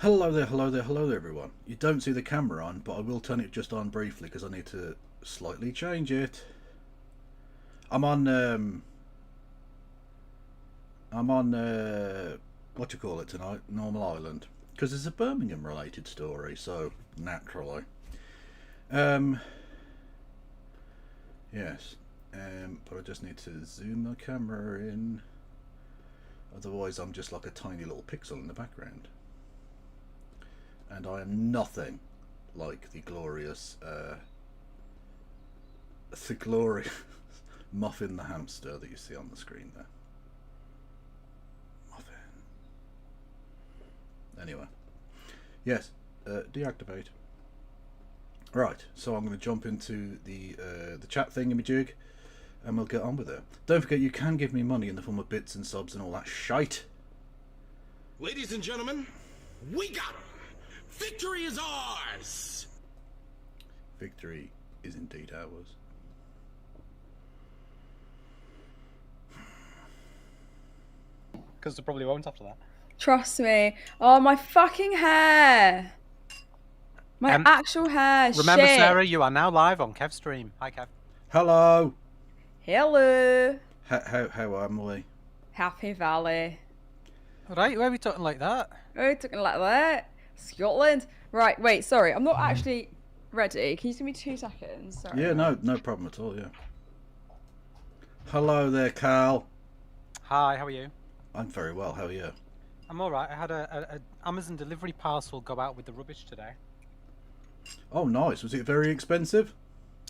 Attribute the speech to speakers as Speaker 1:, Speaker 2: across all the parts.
Speaker 1: Hello there, hello there, hello there, everyone. You don't see the camera on, but I will turn it just on briefly because I need to slightly change it. I'm on what do you call it tonight? Normal Island, because it's a Birmingham-related story, so naturally. Yes. But I just need to zoom the camera in. Otherwise, I'm just like a tiny little pixel in the background. And I am nothing like the glorious Muffin the hamster that you see on the screen there. Muffin. Anyway. Yes, deactivate. Right, so I'm going to jump into the chat thingamajig and we'll get on with it. Don't forget you can give me money in the form of bits and subs and all that shite.
Speaker 2: Ladies and gentlemen, we got him! Victory is ours!
Speaker 1: Victory is indeed ours.
Speaker 3: Because they probably won't after that.
Speaker 4: Trust me. Oh, my fucking hair. My actual hair.
Speaker 3: Remember,
Speaker 4: shit.
Speaker 3: Sarah, you are now live on Kev's stream. Hi, Kev.
Speaker 1: Hello.
Speaker 4: Hello.
Speaker 1: How am we?
Speaker 4: Happy Valley.
Speaker 3: Right, why are we talking like that?
Speaker 4: Oh, talking like that. Scotland. Right, wait, sorry. I'm not actually ready. Can you just give me 2 seconds? Sorry.
Speaker 1: Yeah, no problem at all, yeah. Hello there, Carl.
Speaker 3: Hi, how are you?
Speaker 1: I'm very well, how are you?
Speaker 3: I'm alright. I had a Amazon delivery parcel go out with the rubbish today.
Speaker 1: Oh, nice. Was it very expensive?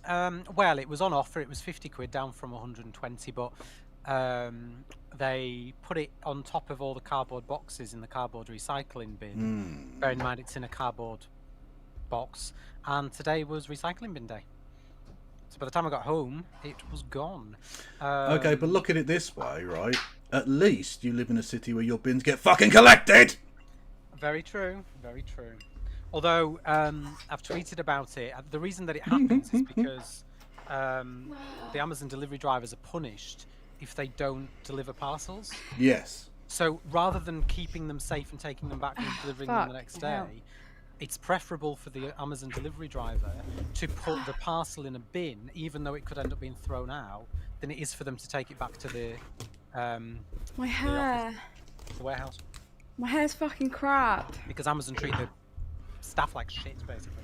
Speaker 3: Well, it was on offer. It was 50 quid down from 120, but they put it on top of all the cardboard boxes in the cardboard recycling bin. Bear in mind it's in a cardboard box, and today was recycling bin day. So by the time I got home, it was gone.
Speaker 1: Okay, but look at it this way, right? At least you live in a city where your bins get fucking collected!
Speaker 3: Very true, very true. Although, I've tweeted about it. The reason that it happens is because the Amazon delivery drivers are punished if they don't deliver parcels.
Speaker 1: Yes.
Speaker 3: So rather than keeping them safe and taking them back and delivering them the next day, it's preferable for the Amazon delivery driver to put the parcel in a bin, even though it could end up being thrown out, than it is for them to take it back to the
Speaker 4: my hair.
Speaker 3: The warehouse.
Speaker 4: My hair's fucking crap.
Speaker 3: Because Amazon treat the staff like shit, basically.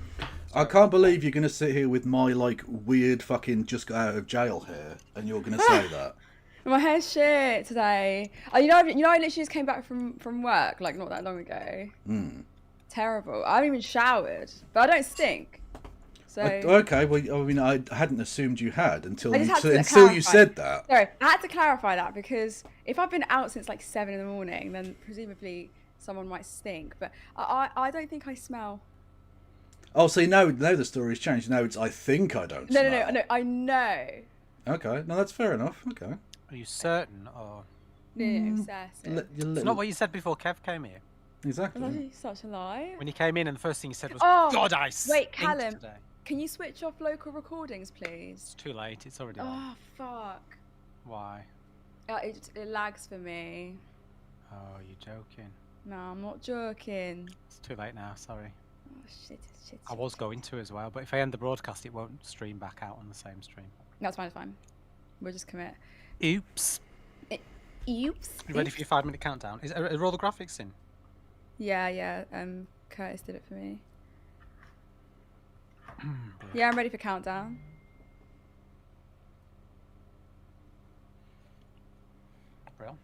Speaker 1: I can't believe you're going to sit here with my, like, weird fucking just got out of jail hair, and you're going to say that.
Speaker 4: My hair's shit today. Oh, you know, I literally just came back from work, like, not that long ago. Terrible. I haven't even showered, but I don't stink. So
Speaker 1: okay, well, I mean, I hadn't assumed you had until you said that.
Speaker 4: Sorry, I had to clarify that because if I've been out since like 7 in the morning, then presumably someone might stink. But I don't think I smell.
Speaker 1: Oh, so now the story's changed. Now it's I think I don't smell.
Speaker 4: No, I know.
Speaker 1: Okay, no, that's fair enough. Okay.
Speaker 3: Are you certain, or?
Speaker 4: No, certain.
Speaker 3: It's not what you said before Kev came here.
Speaker 1: Exactly.
Speaker 4: That's such a lie.
Speaker 3: When you came in and the first thing you said was,
Speaker 4: Oh,
Speaker 3: God, I stink
Speaker 4: wait, Callum,
Speaker 3: today.
Speaker 4: can you switch off local recordings, please?
Speaker 3: It's too late. It's already on.
Speaker 4: Oh, fuck.
Speaker 3: Why?
Speaker 4: It lags for me.
Speaker 3: Oh, you're joking.
Speaker 4: No, I'm not joking.
Speaker 3: It's too late now. Sorry.
Speaker 4: Oh, shit.
Speaker 3: I was going to as well, but if I end the broadcast, it won't stream back out on the same stream.
Speaker 4: That's fine, it's fine. We'll just commit.
Speaker 3: Oops.
Speaker 4: Oops.
Speaker 3: You ready for your 5-minute countdown? Are all the graphics in?
Speaker 4: Yeah. Curtis did it for me. Yeah, I'm ready for countdown.
Speaker 3: Real?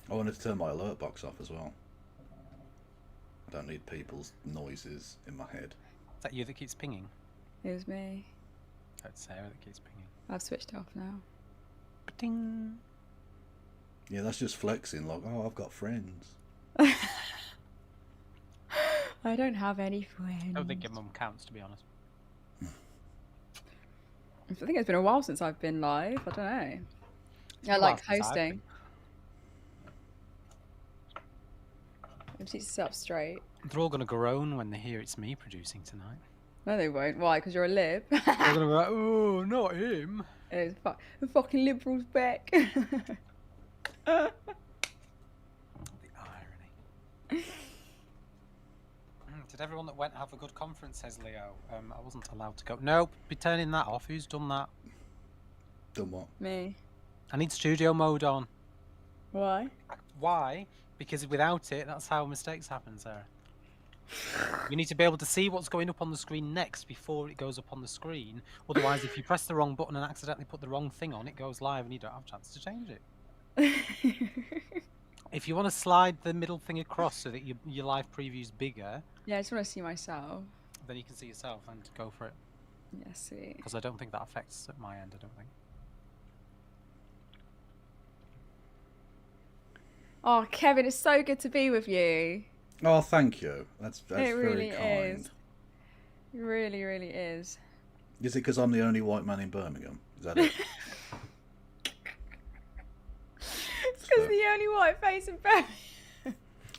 Speaker 1: I wanted to turn my alert box off as well. I don't need people's noises in my head.
Speaker 3: Is that you that keeps pinging?
Speaker 4: It was me.
Speaker 3: That's Sarah that keeps pinging.
Speaker 4: I've switched it off now.
Speaker 3: Ding.
Speaker 1: Yeah, that's just flexing, like, oh, I've got friends.
Speaker 4: I don't have any friends.
Speaker 3: I don't think your mum counts, to be honest.
Speaker 4: I think it's been a while since I've been live. I don't know. I like hosting. I just need to sit up straight.
Speaker 3: They're all going to groan when they hear it's me producing tonight.
Speaker 4: No, they won't. Why? Because you're a lib.
Speaker 3: They're going to be like, oh, not him.
Speaker 4: The fucking liberals back.
Speaker 3: Did everyone that went have a good conference, says Leo. I wasn't allowed to go. Nope, be turning that off. Who's done that?
Speaker 1: Done what?
Speaker 4: Me.
Speaker 3: I need studio mode on.
Speaker 4: Why?
Speaker 3: Why? Because without it, that's how mistakes happen, Sarah. You need to be able to see what's going up on the screen next before it goes up on the screen. Otherwise, if you press the wrong button and accidentally put the wrong thing on, it goes live and you don't have a chance to change it. If you want to slide the middle thing across so that your live preview's bigger,
Speaker 4: Yeah, I just want to see myself.
Speaker 3: then you can see yourself and go for it.
Speaker 4: Yeah, sweet.
Speaker 3: Because I don't think that affects at my end, I don't think.
Speaker 4: Oh, Kevin, it's so good to be with you.
Speaker 1: Oh, thank you. That's
Speaker 4: It
Speaker 1: very
Speaker 4: really
Speaker 1: kind.
Speaker 4: is. It really, really is.
Speaker 1: Is it because I'm the only white man in Birmingham? Is that it?
Speaker 4: It's because the only white face in Birmingham.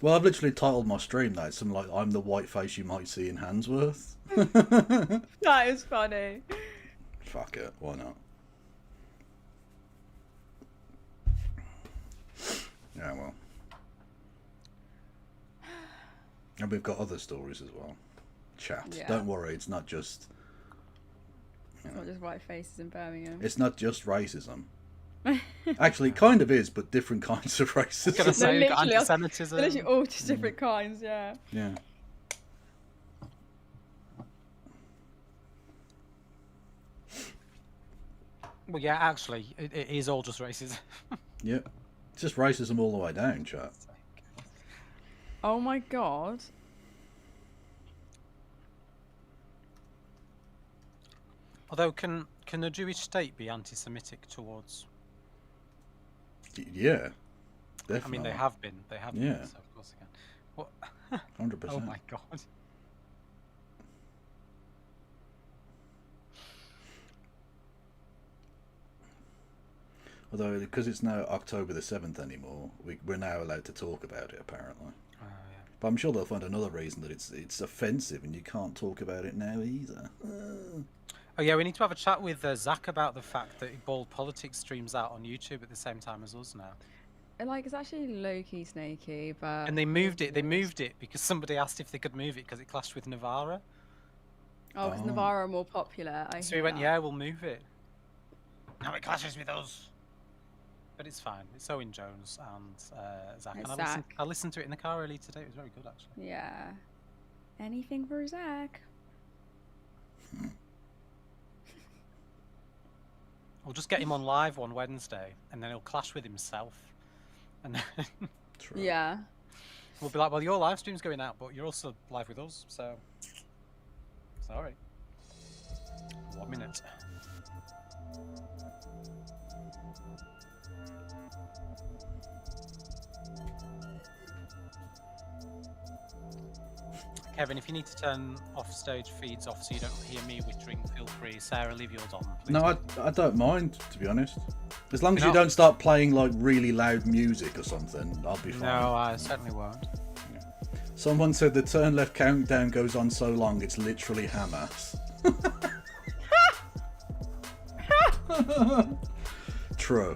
Speaker 1: Well, I've literally titled my stream that. It's something like, I'm the white face you might see in Handsworth.
Speaker 4: That is funny.
Speaker 1: Fuck it, why not? Yeah, well. And we've got other stories as well. Chat.
Speaker 4: Yeah.
Speaker 1: Don't worry, it's not just...
Speaker 4: It's not just white faces in Birmingham.
Speaker 1: It's not just racism. Actually, it kind of is, but different kinds of racism.
Speaker 3: Gonna say you've got
Speaker 4: literally,
Speaker 3: anti-Semitism.
Speaker 4: They're literally all just different kinds, yeah.
Speaker 1: Yeah.
Speaker 3: Well, yeah, actually, it is all just racism.
Speaker 1: Yep. It's just racism all the way down, chat.
Speaker 4: Oh my god.
Speaker 3: Although, can a Jewish state be anti-Semitic towards?
Speaker 1: Yeah. Definitely.
Speaker 3: I mean, they have been. They have been.
Speaker 1: Yeah.
Speaker 3: So of course they can. What?
Speaker 1: 100%.
Speaker 3: Oh my god.
Speaker 1: Although, because it's now October the 7th anymore, we're now allowed to talk about it, apparently.
Speaker 3: Oh, yeah.
Speaker 1: But I'm sure they'll find another reason that it's offensive and you can't talk about it now either.
Speaker 3: Oh yeah, we need to have a chat with Zach about the fact that Bald Politics streams out on YouTube at the same time as us now.
Speaker 4: And like, it's actually low-key snaky, but...
Speaker 3: And they moved it. They moved it because somebody asked if they could move it because it clashed with Navarra.
Speaker 4: Oh, because Navarra are more popular.
Speaker 3: So we went, yeah, we'll move it. Now it clashes with us. But it's fine. It's Owen Jones and Zach.
Speaker 4: It's
Speaker 3: And
Speaker 4: Zach.
Speaker 3: I listened to it in the car earlier today. It was very good, actually.
Speaker 4: Yeah. Anything for Zach.
Speaker 3: We'll just get him on live one Wednesday, and then he'll clash with himself. And then
Speaker 1: True.
Speaker 4: Yeah.
Speaker 3: we'll be like, well, your live stream's going out, but you're also live with us, so... Sorry. 1 minute. Kevin, if you need to turn off-stage feeds off so you don't hear me wittering, feel free. Sarah, leave yours on, please.
Speaker 1: No, I don't mind, to be honest. As long as
Speaker 3: No.
Speaker 1: you don't start playing like really loud music or something, I'll be fine.
Speaker 3: No, I certainly won't.
Speaker 1: Someone said the turn left countdown goes on so long it's literally Hamas. True.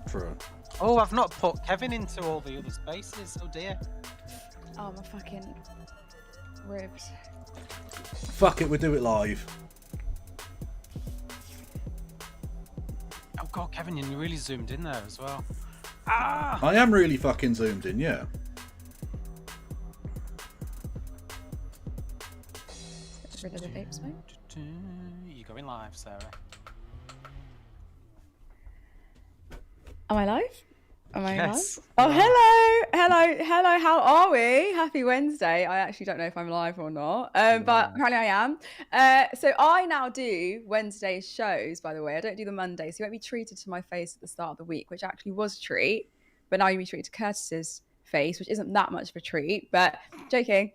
Speaker 1: True.
Speaker 3: Oh, I've not put Kevin into all the other spaces. Oh dear.
Speaker 4: Oh, my fucking ribs.
Speaker 1: Fuck it, we'll do it live.
Speaker 3: Oh god, Kevin, you really zoomed in there as well. Ah!
Speaker 1: I am really fucking zoomed in, yeah.
Speaker 4: Get rid of the vape smoke.
Speaker 3: You're going live, Sarah.
Speaker 4: Am I live? Am I
Speaker 3: Yes.
Speaker 4: live? Oh, hello, how are we? Happy Wednesday. I actually don't know if I'm live or not, but apparently I am. So I now do Wednesday shows, by the way. I don't do the Monday, so you won't be treated to my face at the start of the week, which actually was a treat, but now you'll be treated to Curtis's face, which isn't that much of a treat, but joking.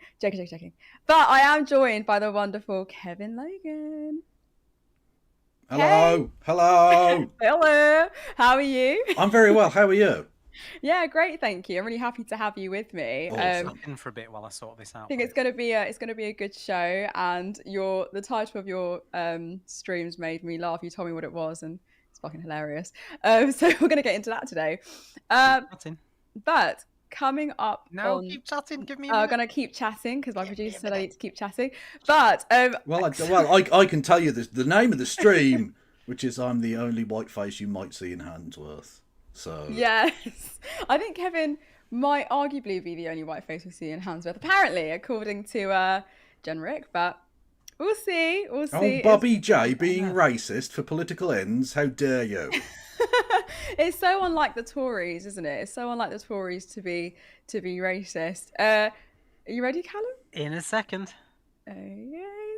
Speaker 4: But I am joined by the wonderful Kevin Logan.
Speaker 1: Hello. Hello.
Speaker 4: Hello, how are you?
Speaker 1: I'm very well. How are you?
Speaker 4: Yeah, great, thank you. I'm really happy to have you with me.
Speaker 1: Awesome.
Speaker 3: In for a bit while I sort this out.
Speaker 4: I think it's going to be a good show, and the title of your streams made me laugh. You told me what it was, and it's fucking hilarious. So we're going to get into that today.
Speaker 3: That's in.
Speaker 4: But coming up
Speaker 3: No,
Speaker 4: on...
Speaker 3: keep chatting. Give me a
Speaker 4: I'm
Speaker 3: minute.
Speaker 4: going to keep chatting because my producer said I need to keep chatting. But
Speaker 1: I can tell you the name of the stream, which is I'm the only white face you might see in Handsworth. So
Speaker 4: yes, I think Kevin might arguably be the only white face we see in Handsworth, apparently, according to Jenrick. But we'll see. We'll see.
Speaker 1: Oh, Bobby J being racist for political ends. How dare you?
Speaker 4: It's so unlike the Tories, isn't it? It's so unlike the Tories to be racist. Are you ready, Callum?
Speaker 3: In a second.
Speaker 4: Okay,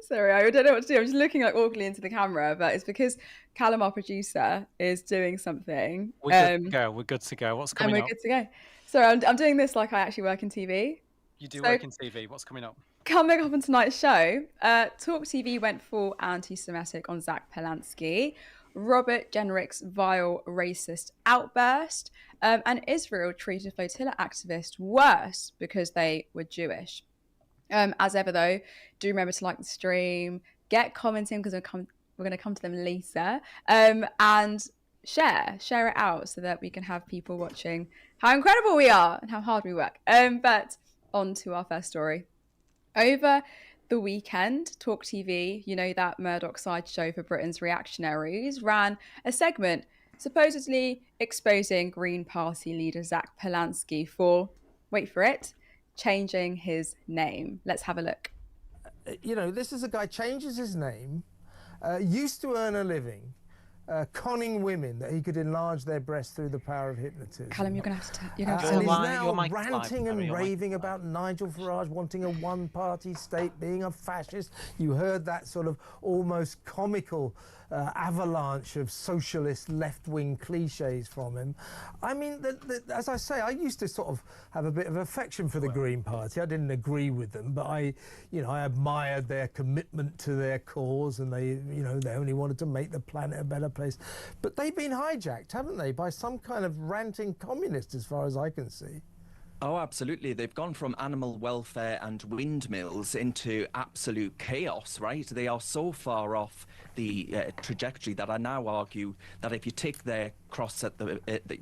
Speaker 4: sorry, I don't know what to do. I'm just looking like awkwardly into the camera, but it's because Callum, our producer, is doing something.
Speaker 3: We're good to go. We're good to go. What's coming
Speaker 4: and
Speaker 3: up?
Speaker 4: we're good to go. So I'm doing this like I actually work in TV.
Speaker 3: You do work in TV. What's coming up?
Speaker 4: Coming up on tonight's show, Talk TV went full anti-Semitic on Zach Polansky, Robert Jenrick's vile racist outburst, and Israel treated flotilla activists worse because they were Jewish. As ever, though, do remember to like the stream, get commenting because we're going to come to them later, and share it out so that we can have people watching how incredible we are and how hard we work. But on to our first story. Over the weekend, Talk TV, you know, that Murdoch sideshow for Britain's reactionaries, ran a segment supposedly exposing Green Party leader Zach Polansky for, wait for it, changing his name. Let's have a look.
Speaker 5: You know, this is a guy changes his name, used to earn a living, conning women that he could enlarge their breasts through the power of hypnotism.
Speaker 4: Callum, you're going to have to...
Speaker 5: and he's now ranting and raving about Nigel Farage wanting a one-party state, being a fascist. You heard that sort of almost comical avalanche of socialist left-wing cliches from him. I mean, as I say, I used to sort of have a bit of affection for the Green Party. I didn't agree with them, but I admired their commitment to their cause, and they only wanted to make the planet a better place. But they've been hijacked, haven't they, by some kind of ranting communist, as far as I can see.
Speaker 6: Oh, absolutely. They've gone from animal welfare and windmills into absolute chaos, right? They are so far off the trajectory that I now argue that if you take their cross at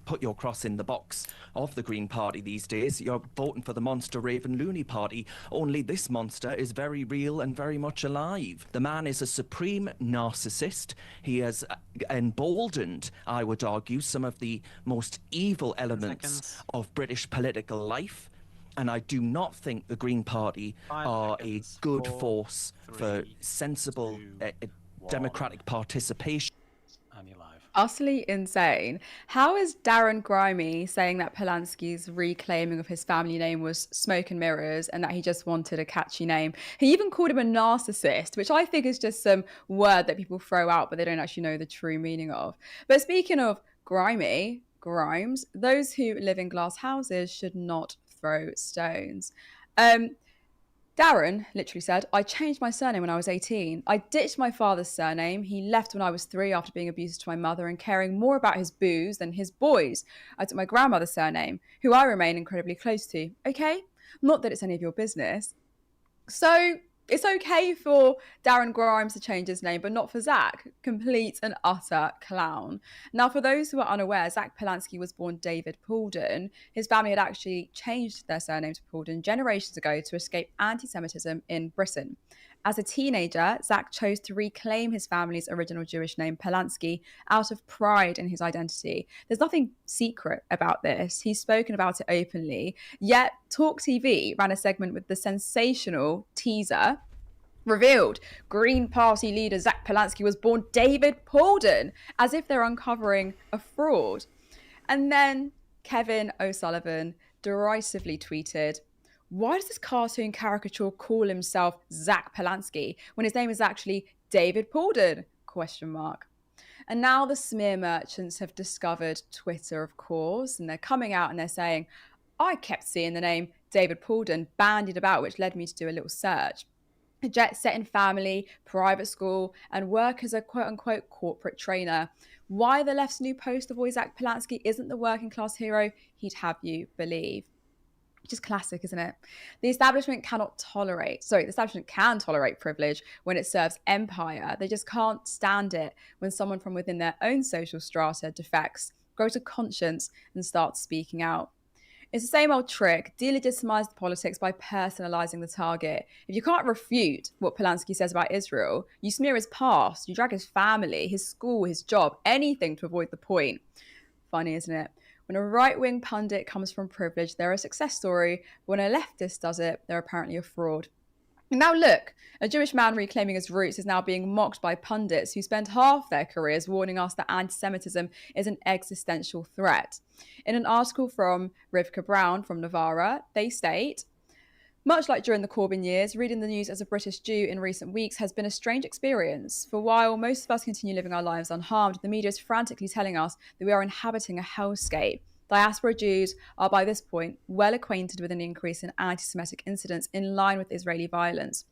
Speaker 6: put your cross in the box of the Green Party these days, you're voting for the monster Raven Looney Party. Only this monster is very real and very much alive. The man is a supreme narcissist. He has emboldened, I would argue, some of the most evil elements of British political life. And I do not think the Green Party are a good force for sensible democratic participation.
Speaker 3: And you're live.
Speaker 4: Utterly insane. How is Darren Grimy saying that Polansky's reclaiming of his family name was smoke and mirrors and that he just wanted a catchy name? He even called him a narcissist, which I think is just some word that people throw out but they don't actually know the true meaning of. But speaking of Grimes, those who live in glass houses should not throw stones. Darren literally said, I changed my surname when I was 18. I ditched my father's surname. He left when I was 3 after being abusive to my mother and caring more about his booze than his boys. I took my grandmother's surname, who I remain incredibly close to. Okay? Not that it's any of your business. So it's okay for Darren Grimes to change his name, but not for Zach. Complete and utter clown. Now, for those who are unaware, Zach Polansky was born David Paulden. His family had actually changed their surname to Paulden generations ago to escape anti-Semitism in Britain. As a teenager, Zach chose to reclaim his family's original Jewish name, Polansky, out of pride in his identity. There's nothing secret about this. He's spoken about it openly. Yet, Talk TV ran a segment with the sensational teaser revealed Green Party leader Zach Polansky was born David Paulden, as if they're uncovering a fraud. And then Kevin O'Sullivan derisively tweeted, why does this cartoon caricature call himself Zach Polansky when his name is actually David Paulden? ? And now the smear merchants have discovered Twitter, of course, and they're coming out and they're saying, I kept seeing the name David Paulden bandied about, which led me to do a little search. A jet-setting family, private school, and work as a quote-unquote corporate trainer. Why the left's new poster boy Zach Polansky isn't the working-class hero he'd have you believe. Which is classic, isn't it? The establishment can tolerate privilege when it serves empire. They just can't stand it when someone from within their own social strata defects, grows a conscience, and starts speaking out. It's the same old trick, delegitimize the politics by personalizing the target. If you can't refute what Polanski says about Israel, you smear his past, you drag his family, his school, his job, anything to avoid the point. Funny, isn't it? When a right-wing pundit comes from privilege, they're a success story. When a leftist does it, they're apparently a fraud. And now look, a Jewish man reclaiming his roots is now being mocked by pundits who spend half their careers warning us that anti-Semitism is an existential threat. In an article from Rivka Brown from Novara, they state, much like during the Corbyn years, reading the news as a British Jew in recent weeks has been a strange experience. For while most of us continue living our lives unharmed, the media is frantically telling us that we are inhabiting a hellscape. Diaspora Jews are by this point well acquainted with an increase in anti-Semitic incidents in line with Israeli violence.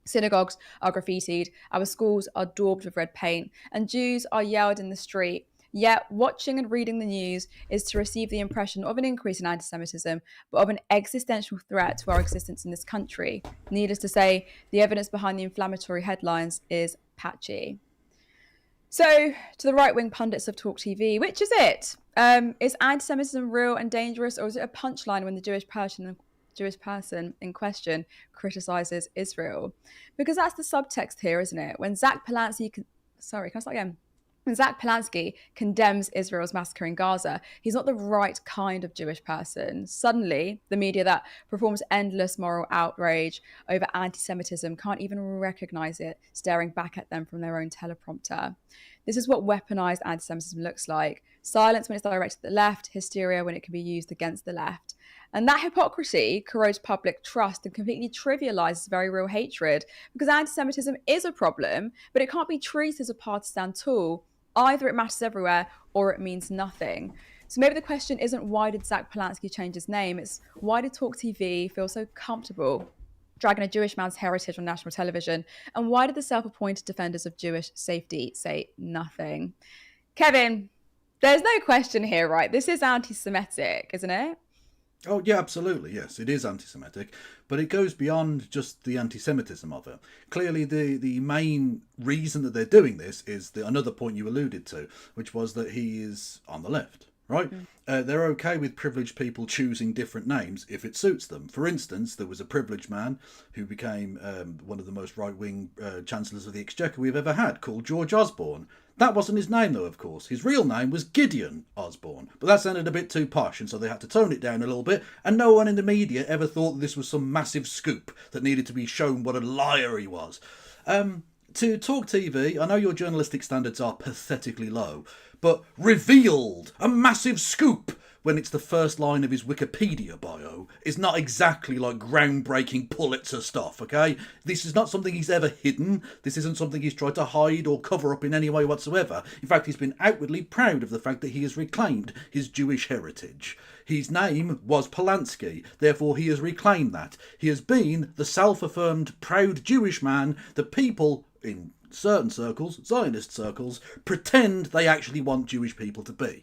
Speaker 4: Synagogues are graffitied, our schools are daubed with red paint, and Jews are yelled in the street. Yet, watching and reading the news is to receive the impression of an increase in anti-Semitism, but of an existential threat to our existence in this country. Needless to say, the evidence behind the inflammatory headlines is patchy. So, to the right-wing pundits of Talk TV, which is it? Is anti-Semitism real and dangerous, or is it a punchline when the Jewish person in question criticizes Israel? Because that's the subtext here, isn't it? When Zach Polanski... Sorry, can I start again? When Zach Polanski condemns Israel's massacre in Gaza, he's not the right kind of Jewish person. Suddenly, the media that performs endless moral outrage over anti-Semitism can't even recognize it, staring back at them from their own teleprompter. This is what weaponized anti-Semitism looks like. Silence when it's directed at the left, hysteria when it can be used against the left. And that hypocrisy corrodes public trust and completely trivializes very real hatred, because anti-Semitism is a problem, but it can't be treated as a partisan tool. Either it matters everywhere or it means nothing. So maybe the question isn't why did Zach Polanski change his name? It's why did Talk TV feel so comfortable dragging a Jewish man's heritage on national television? And why did the self-appointed defenders of Jewish safety say nothing? Kevin, there's no question here, right? This is anti-Semitic, isn't it?
Speaker 1: Oh, yeah, absolutely, yes. It is anti-Semitic, but it goes beyond just the anti-Semitism of it. Clearly, the main reason that they're doing this is another point you alluded to, which was that he is on the left, right? They're okay with privileged people choosing different names if it suits them. For instance, there was a privileged man who became one of the most right-wing chancellors of the Exchequer we've ever had, called George Osborne. That wasn't his name, though, of course. His real name was Gideon Osborne, but that sounded a bit too posh, and so they had to tone it down a little bit, and no one in the media ever thought that this was some massive scoop that needed to be shown what a liar he was. To Talk TV, I know your journalistic standards are pathetically low, but revealed, a massive scoop, when it's the first line of his Wikipedia bio, is not exactly like groundbreaking Pulitzer stuff, okay? This is not something he's ever hidden. This isn't something he's tried to hide or cover up in any way whatsoever. In fact, he's been outwardly proud of the fact that he has reclaimed his Jewish heritage. His name was Polanski, therefore he has reclaimed that. He has been the self-affirmed, proud Jewish man that people, in certain circles, Zionist circles, pretend they actually want Jewish people to be.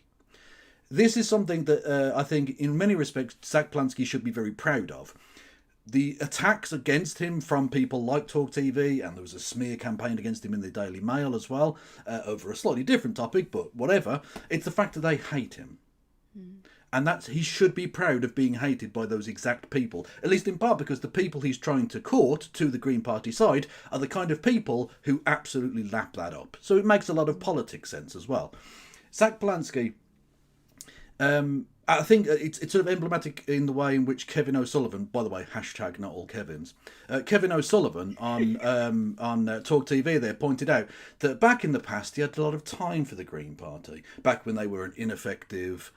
Speaker 1: This is something that I think, in many respects, Zach Polanski should be very proud of. The attacks against him from people like Talk TV, and there was a smear campaign against him in the Daily Mail as well, over a slightly different topic, but whatever. It's the fact that they hate him. And he should be proud of being hated by those exact people, at least in part because the people he's trying to court to the Green Party side are the kind of people who absolutely lap that up. So it makes a lot of politics sense as well. Zach Polanski... I think it's sort of emblematic in the way in which Kevin O'Sullivan, by the way, hashtag not all Kevins, Kevin O'Sullivan on Talk TV there pointed out that back in the past he had a lot of time for the Green Party, back when they were an ineffective,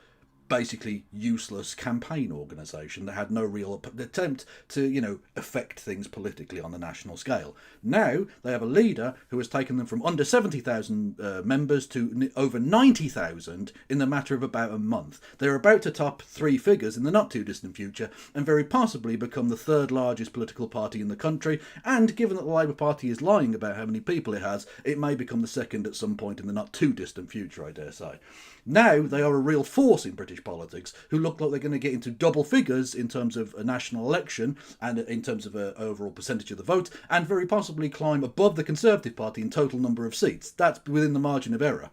Speaker 1: basically useless campaign organisation that had no real attempt to, affect things politically on the national scale. Now they have a leader who has taken them from under 70,000 members to over 90,000 in the matter of about a month. They're about to top three figures in the not too distant future and very possibly become the third largest political party in the country, and given that the Labour Party is lying about how many people it has, it may become the second at some point in the not too distant future, I dare say. Now they are a real force in British politics who look like they're going to get into double figures in terms of a national election and in terms of an overall percentage of the vote, and very possibly climb above the Conservative Party in total number of seats. That's within the margin of error.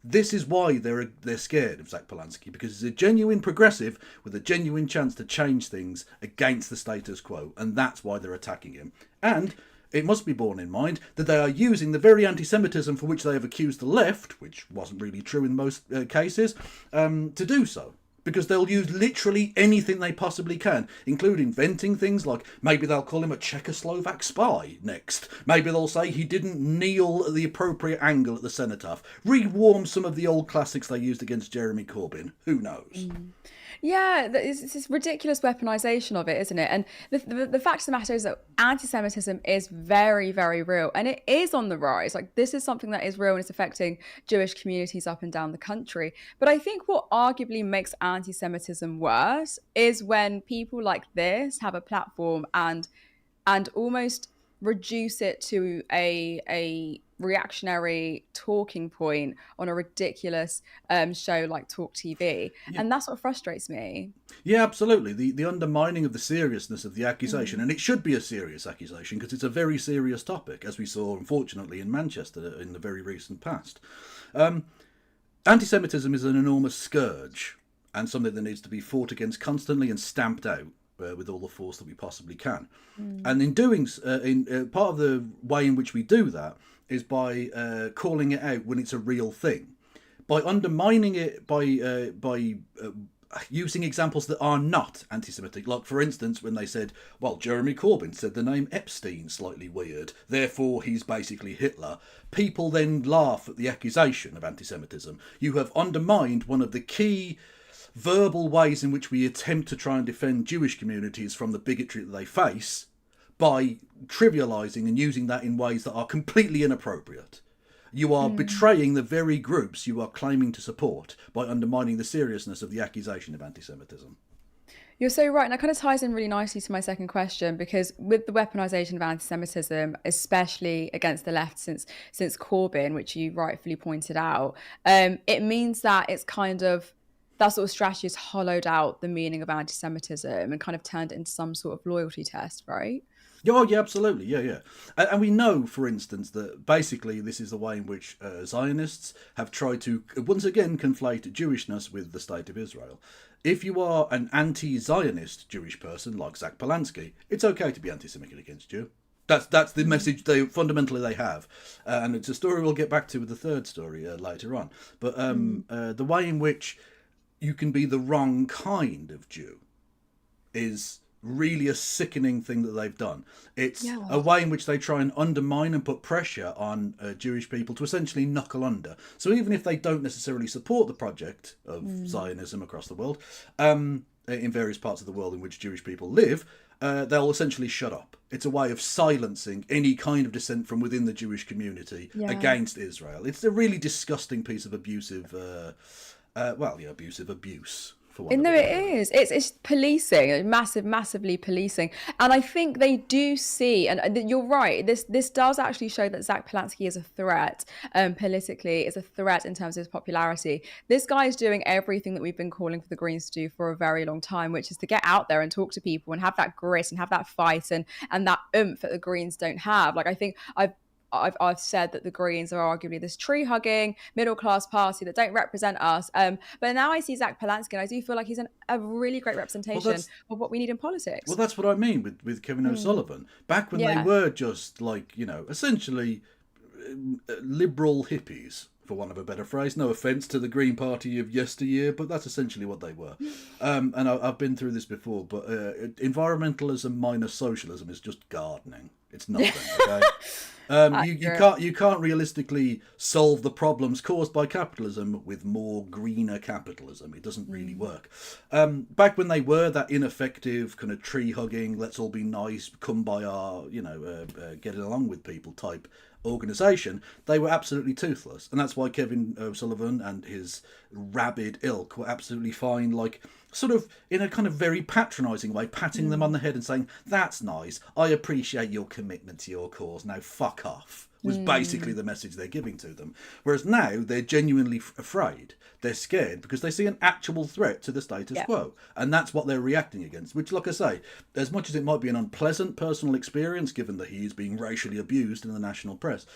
Speaker 1: This is why they're scared of Zach Polanski, because he's a genuine progressive with a genuine chance to change things against the status quo, and that's why they're attacking him. And it must be borne in mind that they are using the very anti-Semitism for which they have accused the left, which wasn't really true in most cases, to do so. Because they'll use literally anything they possibly can, including inventing things like maybe they'll call him a Czechoslovak spy next. Maybe they'll say he didn't kneel at the appropriate angle at the cenotaph. Rewarm some of the old classics they used against Jeremy Corbyn. Who knows?
Speaker 4: Yeah, it's this ridiculous weaponization of it, isn't it? And the fact of the matter is that anti-Semitism is very, very real, and it is on the rise. Like, this is something that is real and it's affecting Jewish communities up and down the country. But I think what arguably makes anti-Semitism worse is when people like this have a platform and almost reduce it to a reactionary talking point on a ridiculous show like Talk TV. Yeah. And that's what frustrates me.
Speaker 1: Yeah, absolutely. The undermining of the seriousness of the accusation, and it should be a serious accusation because it's a very serious topic, as we saw, unfortunately, in Manchester in the very recent past. Anti-Semitism is an enormous scourge and something that needs to be fought against constantly and stamped out with all the force that we possibly can. And in doing, part of the way in which we do that is by calling it out when it's a real thing, by undermining it, by using examples that are not anti-Semitic. Like, for instance, when they said, well, Jeremy Corbyn said the name Epstein slightly weird, therefore he's basically Hitler. People then laugh at the accusation of anti-Semitism. You have undermined one of the key verbal ways in which we attempt to try and defend Jewish communities from the bigotry that they face by trivialising and using that in ways that are completely inappropriate. You are betraying the very groups you are claiming to support by undermining the seriousness of the accusation of anti-Semitism.
Speaker 4: You're so right, and that kind of ties in really nicely to my second question, because with the weaponisation of anti-Semitism, especially against the left since Corbyn, which you rightfully pointed out, it means that it's kind of that sort of strategy has hollowed out the meaning of anti-Semitism and kind of turned it into some sort of loyalty test, right?
Speaker 1: Oh, yeah, absolutely. Yeah. And we know, for instance, that basically this is the way in which Zionists have tried to, once again, conflate Jewishness with the State of Israel. If you are an anti-Zionist Jewish person like Zach Polanski, it's okay to be anti-Semitic against you. That's the message they fundamentally have. And it's a story we'll get back to with the third story later on. But the way in which you can be the wrong kind of Jew is really a sickening thing that they've done. It's a way in which they try and undermine and put pressure on Jewish people to essentially knuckle under. So even if they don't necessarily support the project of Zionism across the world, in various parts of the world in which Jewish people live, they'll essentially shut up. It's a way of silencing any kind of dissent from within the Jewish community against Israel. It's a really disgusting piece of abusive abuse.
Speaker 4: No, it is. It's policing, massively policing. And I think they do see, and you're right, this does actually show that Zach Polanski is a threat politically, is a threat in terms of his popularity. This guy is doing everything that we've been calling for the Greens to do for a very long time, which is to get out there and talk to people and have that grit and have that fight and that oomph that the Greens don't have. Like, I think I've said that the Greens are arguably this tree-hugging, middle-class party that don't represent us. But now I see Zach Polanski, and I do feel like he's a really great representation of what we need in politics.
Speaker 1: Well, that's what I mean with Kevin O'Sullivan. Back when they were just like, essentially liberal hippies, for want of a better phrase. No offence to the Green Party of yesteryear, but that's essentially what they were. And I've been through this before, but environmentalism minus socialism is just gardening. It's nothing, okay? You can't realistically solve the problems caused by capitalism with more greener capitalism. It doesn't really work. Back when they were that ineffective kind of tree hugging, let's all be nice, come by our, getting along with people type organisation, they were absolutely toothless. And that's why Kevin O'Sullivan and his rabid ilk were absolutely fine, like sort of in a kind of very patronising way, patting them on the head and saying, that's nice, I appreciate your commitment to your cause, now fuck off. was basically the message they're giving to them. Whereas now they're genuinely afraid. They're scared because they see an actual threat to the status quo. And that's what they're reacting against, which, like I say, as much as it might be an unpleasant personal experience, given that he is being racially abused in the national press,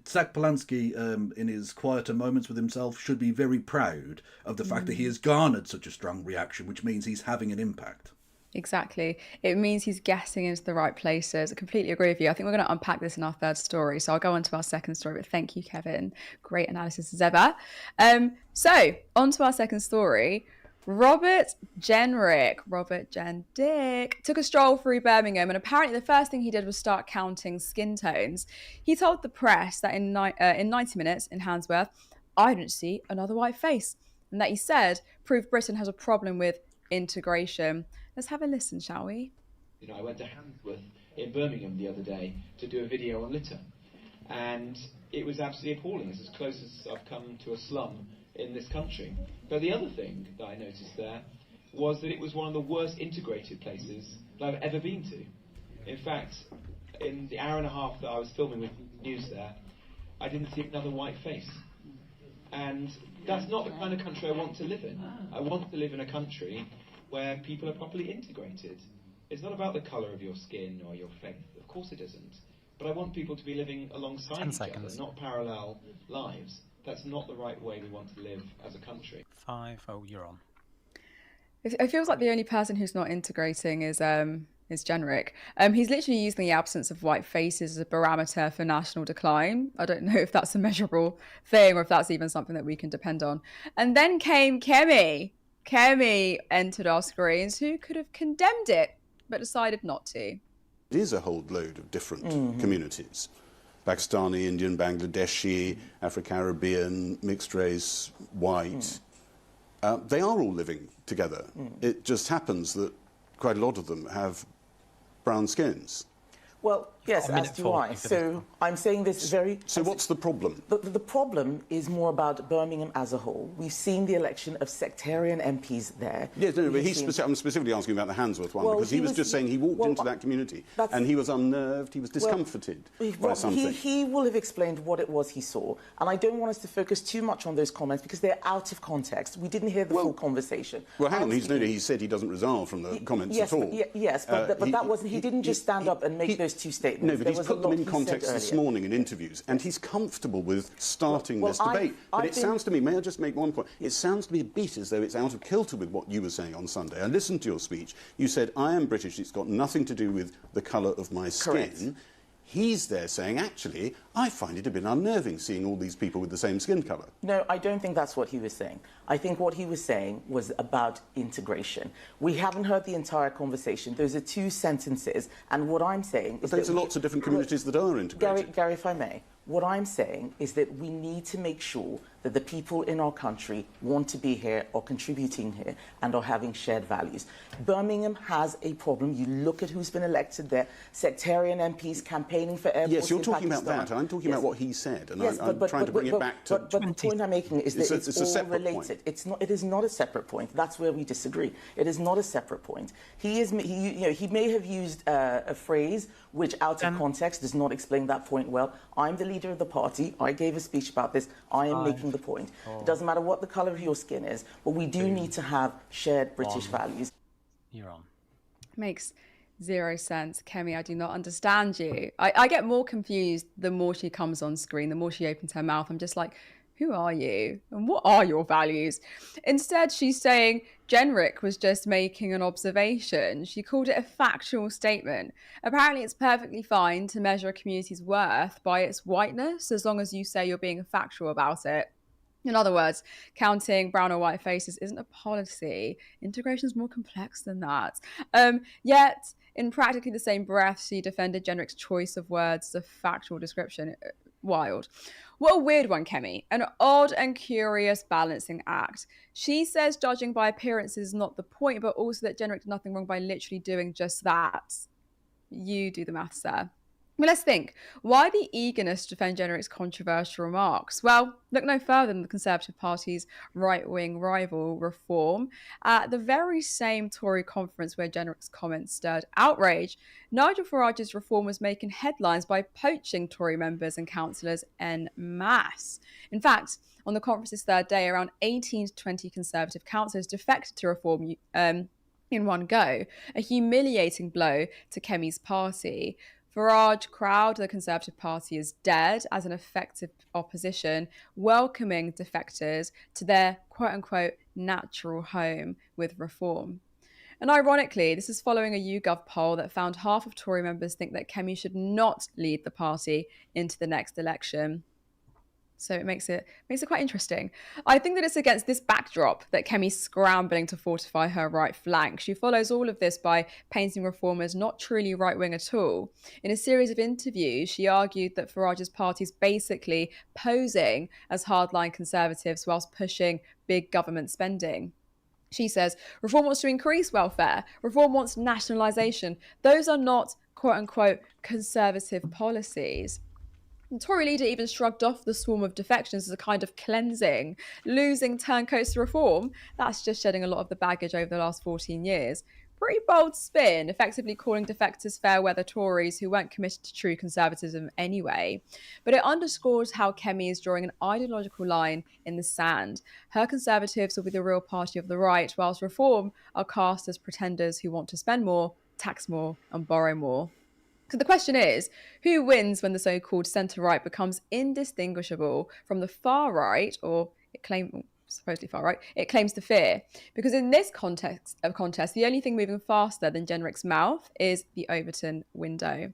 Speaker 1: Zach Polanski, in his quieter moments with himself, should be very proud of the fact that he has garnered such a strong reaction, which means he's having an impact.
Speaker 4: Exactly. It means he's getting into the right places. I completely agree with you. I think we're going to unpack this in our third story. So I'll go on to our second story, but thank you, Kevin. Great analysis as ever. So on to our second story. Robert Jenrick took a stroll through Birmingham, and apparently the first thing he did was start counting skin tones. He told the press that in 90 minutes in Handsworth, I didn't see another white face, and that he said proved Britain has a problem with integration. Let's have a listen, shall we?
Speaker 7: You know, I went to Handsworth in Birmingham the other day to do a video on litter, and it was absolutely appalling. It's as close as I've come to a slum in this country. But the other thing that I noticed there was that it was one of the worst integrated places that I've ever been to. In fact, in the hour and a half that I was filming with news there, I didn't see another white face. And that's not the kind of country I want to live in. I want to live in a country where people are properly integrated. It's not about the colour of your skin or your faith. Of course it isn't. But I want people to be living alongside each other, not parallel lives. That's not the right way we want to live as a country.
Speaker 3: 5-0, you're on.
Speaker 4: It feels like the only person who's not integrating is Jenrick. He's literally using the absence of white faces as a barometer for national decline. I don't know if that's a measurable thing or if that's even something that we can depend on. And then came Kemi. Kemi entered our screens, who could have condemned it, but decided not to.
Speaker 8: It is a whole load of different communities. Pakistani, Indian, Bangladeshi, Afro-Caribbean, mixed race, white. They are all living together. It just happens that quite a lot of them have brown skins.
Speaker 9: Well, yes, as do I. So I'm saying this very...
Speaker 8: So what's the problem?
Speaker 9: The problem is more about Birmingham as a whole. We've seen the election of sectarian MPs there.
Speaker 8: Yes, no, but I'm specifically asking about the Handsworth one, because he was just saying he walked into that community and he was unnerved, he was discomforted by something.
Speaker 9: He will have explained what it was he saw, and I don't want us to focus too much on those comments because they're out of context. We didn't hear the full conversation.
Speaker 8: Well, hang on, he said he doesn't resolve from the comments at all.
Speaker 9: Yes, but that wasn't... He didn't just stand up and make those two statements.
Speaker 8: No, but he's put them in context this morning in interviews, and he's comfortable with starting this debate. But it sounds to me, may I just make one point? It sounds to me a bit as though it's out of kilter with what you were saying on Sunday. I listened to your speech. You said, I am British, it's got nothing to do with the colour of my skin.
Speaker 9: Correct.
Speaker 8: He's there saying, actually, I find it a bit unnerving seeing all these people with the same skin colour.
Speaker 9: No, I don't think that's what he was saying. I think what he was saying was about integration. We haven't heard the entire conversation. Those are two sentences, and what I'm saying is...
Speaker 8: But there's lots of different communities that are integrated.
Speaker 9: Gary, if I may, what I'm saying is that we need to make sure that the people in our country want to be here, are contributing here, and are having shared values. Birmingham has a problem. You look at who's been elected there. Sectarian MPs campaighning for airports.
Speaker 8: Yes, you're talking about that, and I'm talking about what he said, and
Speaker 9: yes,
Speaker 8: I'm trying to bring it back to...
Speaker 9: But the point I'm making is that it's all related.
Speaker 8: Point.
Speaker 9: It is not a separate point. That's where we disagree. It is not a separate point. He may have used a phrase which, out of context, does not explain that point well. I'm the leader of the party. I gave a speech about this. I am making the point. It doesn't matter what the colour of your skin is, but we do need to have shared British values.
Speaker 3: You're on.
Speaker 4: Makes zero sense. Kemi, I do not understand you. I get more confused the more she comes on screen, the more she opens her mouth. I'm just like, who are you? And what are your values? Instead, she's saying Jenrick was just making an observation. She called it a factual statement. Apparently, it's perfectly fine to measure a community's worth by its whiteness, as long as you say you're being factual about it. In other words, counting brown or white faces isn't a policy. Integration is more complex than that. Yet, in practically the same breath, she defended Jenrick's choice of words as a factual description. Wild. What a weird one, Kemi. An odd and curious balancing act. She says judging by appearance is not the point, but also that Jenrick did nothing wrong by literally doing just that. You do the maths there. Well, let's think. Why the eagerness to defend Jenrick's controversial remarks? Well, look no further than the Conservative Party's right-wing rival, Reform. At the very same Tory conference where Jenrick's comments stirred outrage, Nigel Farage's Reform was making headlines by poaching Tory members and councillors en masse. In fact, on the conference's third day, around 18 to 20 Conservative councillors defected to Reform in one go, a humiliating blow to Kemi's party. Farage crowd the Conservative Party is dead as an effective opposition, welcoming defectors to their quote-unquote natural home with Reform. And ironically, this is following a YouGov poll that found half of Tory members think that Kemi should not lead the party into the next election. So it makes it quite interesting. I think that it's against this backdrop that Kemi's scrambling to fortify her right flank. She follows all of this by painting Reform as not truly right-wing at all. In a series of interviews, she argued that Farage's party is basically posing as hardline Conservatives whilst pushing big government spending. She says, Reform wants to increase welfare. Reform wants nationalisation. Those are not, quote-unquote, Conservative policies. The Tory leader even shrugged off the swarm of defections as a kind of cleansing. Losing turncoats to Reform, that's just shedding a lot of the baggage over the last 14 years. Pretty bold spin, effectively calling defectors fair weather Tories who weren't committed to true conservatism anyway. But it underscores how Kemi is drawing an ideological line in the sand. Her Conservatives will be the real party of the right, whilst Reform are cast as pretenders who want to spend more, tax more, and borrow more. So the question is, who wins when the so-called centre-right becomes indistinguishable from the far right, or supposedly far right, it claims to fear? Because in this context, the only thing moving faster than Jenrick's mouth is the Overton window.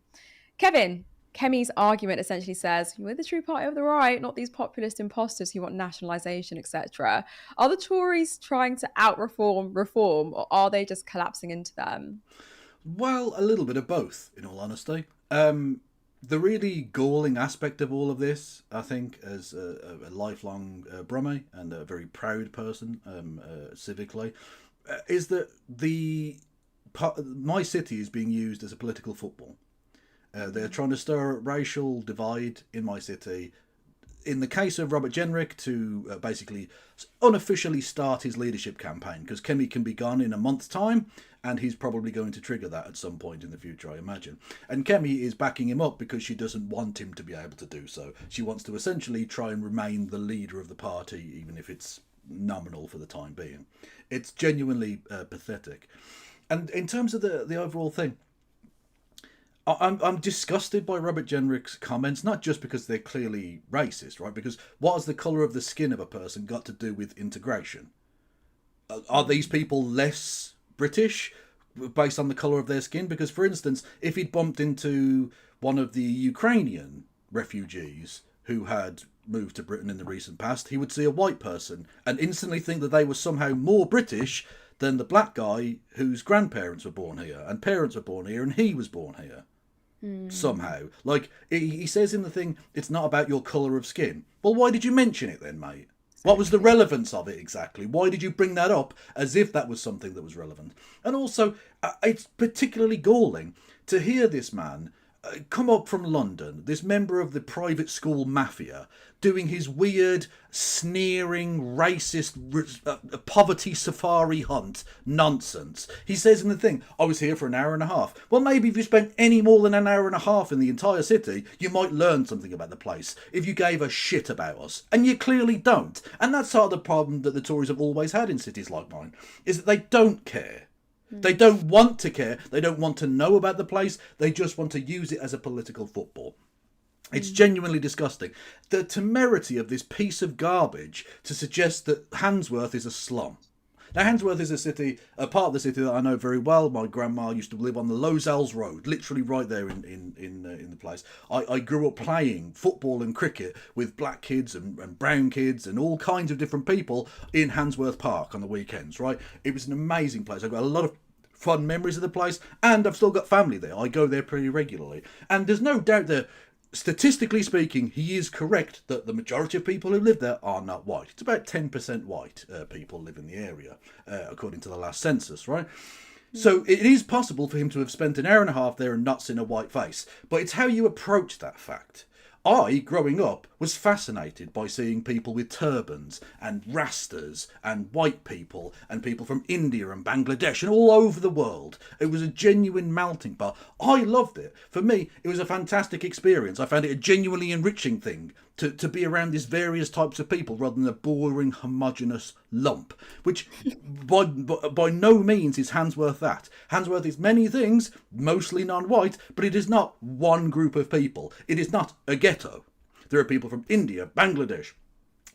Speaker 4: Kevin, Kemi's argument essentially says, we're the true party of the right, not these populist imposters who want nationalisation, etc. Are the Tories trying to out-reform Reform, or are they just collapsing into them?
Speaker 1: Well, a little bit of both, in all honesty. The really galling aspect of all of this, I think, as a lifelong Brummie and a very proud person civically, is that my city is being used as a political football. They're trying to stir a racial divide in my city. In the case of Robert Jenrick, to basically unofficially start his leadership campaign, because Kemi can be gone in a month's time, and he's probably going to trigger that at some point in the future, I imagine. And Kemi is backing him up because she doesn't want him to be able to do so. She wants to essentially try and remain the leader of the party, even if it's nominal for the time being. It's genuinely pathetic. And in terms of the overall thing, I'm disgusted by Robert Jenrick's comments, not just because they're clearly racist, right? Because what has the colour of the skin of a person got to do with integration? Are these people less British based on the colour of their skin? Because, for instance, if he'd bumped into one of the Ukrainian refugees who had moved to Britain in the recent past, he would see a white person and instantly think that they were somehow more British than the black guy whose grandparents were born here and parents were born here and he was born here. Somehow. Like, he says in the thing, it's not about your colour of skin. Well, why did you mention it then, mate? What was the relevance of it exactly? Why did you bring that up as if that was something that was relevant? And also, it's particularly galling to hear this man come up from London, this member of the private school mafia, doing his weird, sneering, racist, poverty safari hunt nonsense. He says in the thing, I was here for an hour and a half. Well, maybe if you spent any more than an hour and a half in the entire city, you might learn something about the place, if you gave a shit about us. And you clearly don't. And that's sort of the problem that the Tories have always had in cities like mine, is that they don't care. They don't want to care. They don't want to know about the place. They just want to use it as a political football. It's genuinely disgusting. The temerity of this piece of garbage to suggest that Handsworth is a slum. Now, Handsworth is a part of the city that I know very well. My grandma used to live on the Lozelles Road, literally right there in the place. I grew up playing football and cricket with black kids and brown kids and all kinds of different people in Handsworth Park on the weekends, right? It was an amazing place. I've got a lot of fun memories of the place, and I've still got family there. I go there pretty regularly. And there's no doubt that, statistically speaking, he is correct that the majority of people who live there are not white. It's about 10% white people live in the area, according to the last census, right? So it is possible for him to have spent an hour and a half there and not seen a white face. But it's how you approach that fact. I, growing up, was fascinated by seeing people with turbans and rastas and white people and people from India and Bangladesh and all over the world. It was a genuine melting pot. I loved it. For me, it was a fantastic experience. I found it a genuinely enriching thing to be around these various types of people rather than a boring, homogenous lump, which by no means is Handsworth that. Handsworth is many things, mostly non-white, but it is not one group of people. It is not a ghetto. There are people from India, Bangladesh,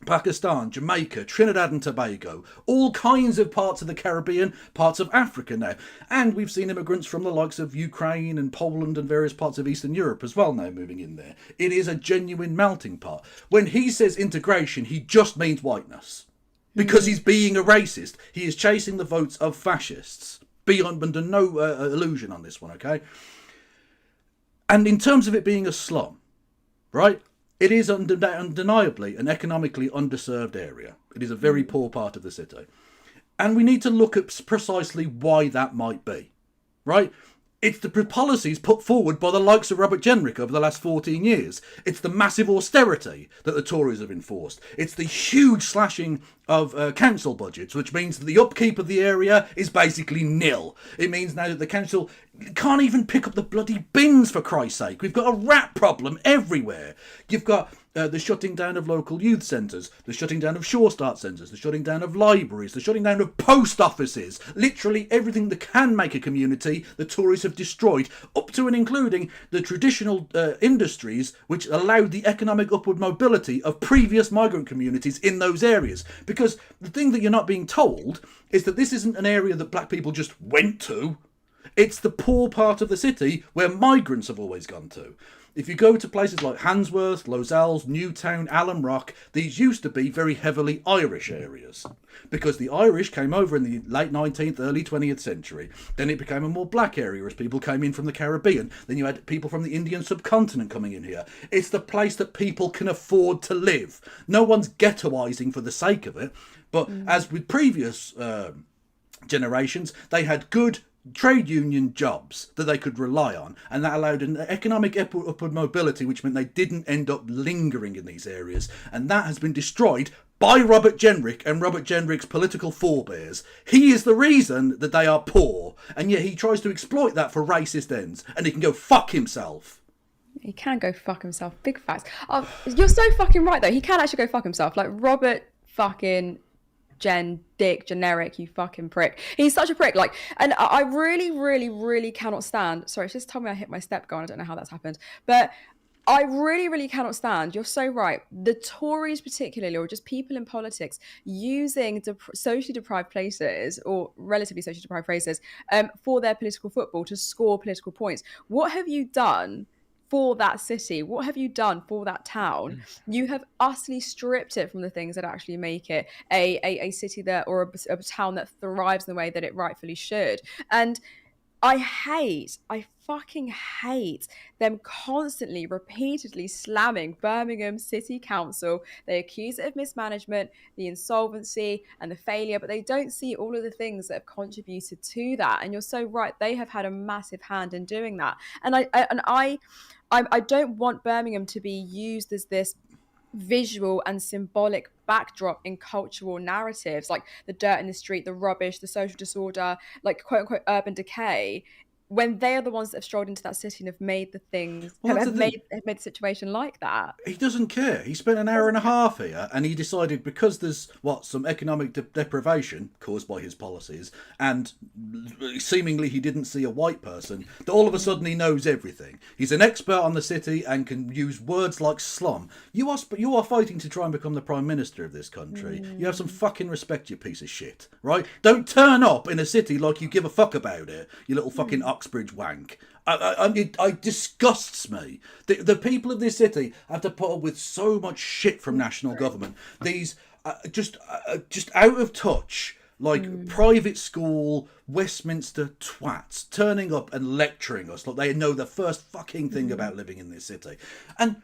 Speaker 1: Pakistan, Jamaica, Trinidad and Tobago, all kinds of parts of the Caribbean, parts of Africa now. And we've seen immigrants from the likes of Ukraine and Poland and various parts of Eastern Europe as well now moving in there. It is a genuine melting pot. When he says integration, he just means whiteness. Because he's being a racist. He is chasing the votes of fascists. Under no illusion on this one, okay? And in terms of it being a slum, right? It is undeniably an economically underserved area. It is a very poor part of the city. And we need to look at precisely why that might be, right? It's the policies put forward by the likes of Robert Jenrick over the last 14 years. It's the massive austerity that the Tories have enforced. It's the huge slashing of council budgets, which means that the upkeep of the area is basically nil. It means now that the council can't even pick up the bloody bins, for Christ's sake. We've got a rat problem everywhere. You've got the shutting down of local youth centres, the shutting down of Sure Start centres, the shutting down of libraries, the shutting down of post offices. Literally everything that can make a community, the Tories have destroyed, up to and including the traditional industries which allowed the economic upward mobility of previous migrant communities in those areas. Because the thing that you're not being told is that this isn't an area that black people just went to. It's the poor part of the city where migrants have always gone to. If you go to places like Handsworth, Lozells, Newtown, Alum Rock, these used to be very heavily Irish areas. Because the Irish came over in the late 19th, early 20th century. Then it became a more black area as people came in from the Caribbean. Then you had people from the Indian subcontinent coming in here. It's the place that people can afford to live. No one's ghettoising for the sake of it. But as with previous generations, they had good trade union jobs that they could rely on, and that allowed an economic upward mobility, which meant they didn't end up lingering in these areas, and that has been destroyed by Robert Jenrick and Robert Jenrick's political forebears. He is the reason that they are poor, and yet he tries to exploit that for racist ends, and he can go fuck himself.
Speaker 4: He can go fuck himself. Big facts. Oh, you're so fucking right though. He can actually go fuck himself. Like Robert fucking generic, you fucking prick. He's such a prick. Like, and I really cannot stand. Sorry, she just told me I hit my step gun. I don't know how that's happened, but I really cannot stand. You're so right. The Tories, particularly, or just people in politics, using socially deprived places or relatively socially deprived places for their political football to score political points. What have you done for that city? What have you done for that town? You have utterly stripped it from the things that actually make it a city that, or a town that thrives in the way that it rightfully should. And I fucking hate them constantly, repeatedly slamming Birmingham City Council. They accuse it of mismanagement, the insolvency and the failure, but they don't see all of the things that have contributed to that. And you're so right, they have had a massive hand in doing that. And I don't want Birmingham to be used as this visual and symbolic backdrop in cultural narratives, like the dirt in the street, the rubbish, the social disorder, like quote unquote urban decay, when they are the ones that have strolled into that city and have made the things, have made the situation like that.
Speaker 1: He doesn't care. He spent an hour and a half here, and he decided because there's some economic deprivation caused by his policies, and seemingly he didn't see a white person, that all of a sudden he knows everything. He's an expert on the city and can use words like slum. You are fighting to try and become the Prime Minister of this country. You have some fucking respect, you piece of shit, right? Don't turn up in a city like you give a fuck about it, you little fucking Oxbridge wank. It disgusts me. The people of this city have to put up with so much shit from national government. These just out of touch, like private school Westminster twats turning up and lecturing us like they know the first fucking thing about living in this city. And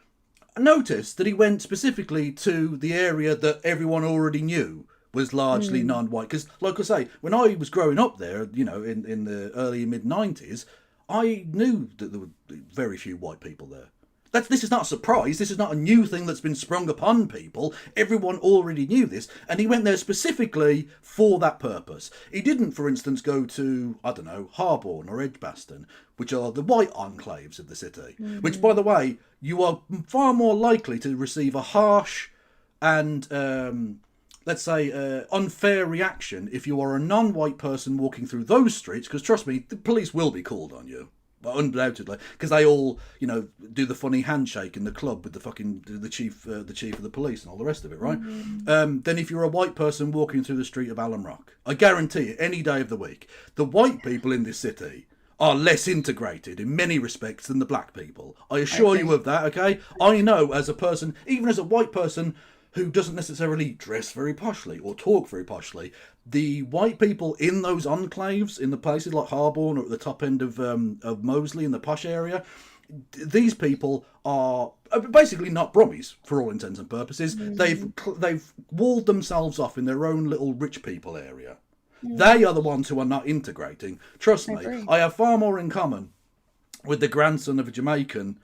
Speaker 1: notice that he went specifically to the area that everyone already knew was largely non-white. Because, like I say, when I was growing up there, you know, in the early mid-90s, I knew that there were very few white people there. This is not a surprise. This is not a new thing that's been sprung upon people. Everyone already knew this, and he went there specifically for that purpose. He didn't, for instance, go to, I don't know, Harborne or Edgbaston, which are the white enclaves of the city. Which, by the way, you are far more likely to receive a harsh and, let's say, unfair reaction if you are a non-white person walking through those streets, because trust me, the police will be called on you. Undoubtedly, because they all, you know, do the funny handshake in the club with the chief of the police and all the rest of it, right? Then if you're a white person walking through the street of Alum Rock, I guarantee you, any day of the week, the white people in this city are less integrated in many respects than the black people. I assure you of that, okay? I know as a person, even as a white person who doesn't necessarily dress very poshly or talk very poshly, the white people in those enclaves, in the places like Harborne or at the top end of Moseley in the posh area, these people are basically not Brummies for all intents and purposes. They've walled themselves off in their own little rich people area. They are the ones who are not integrating. Trust me, I have far more in common with the grandson of a Jamaican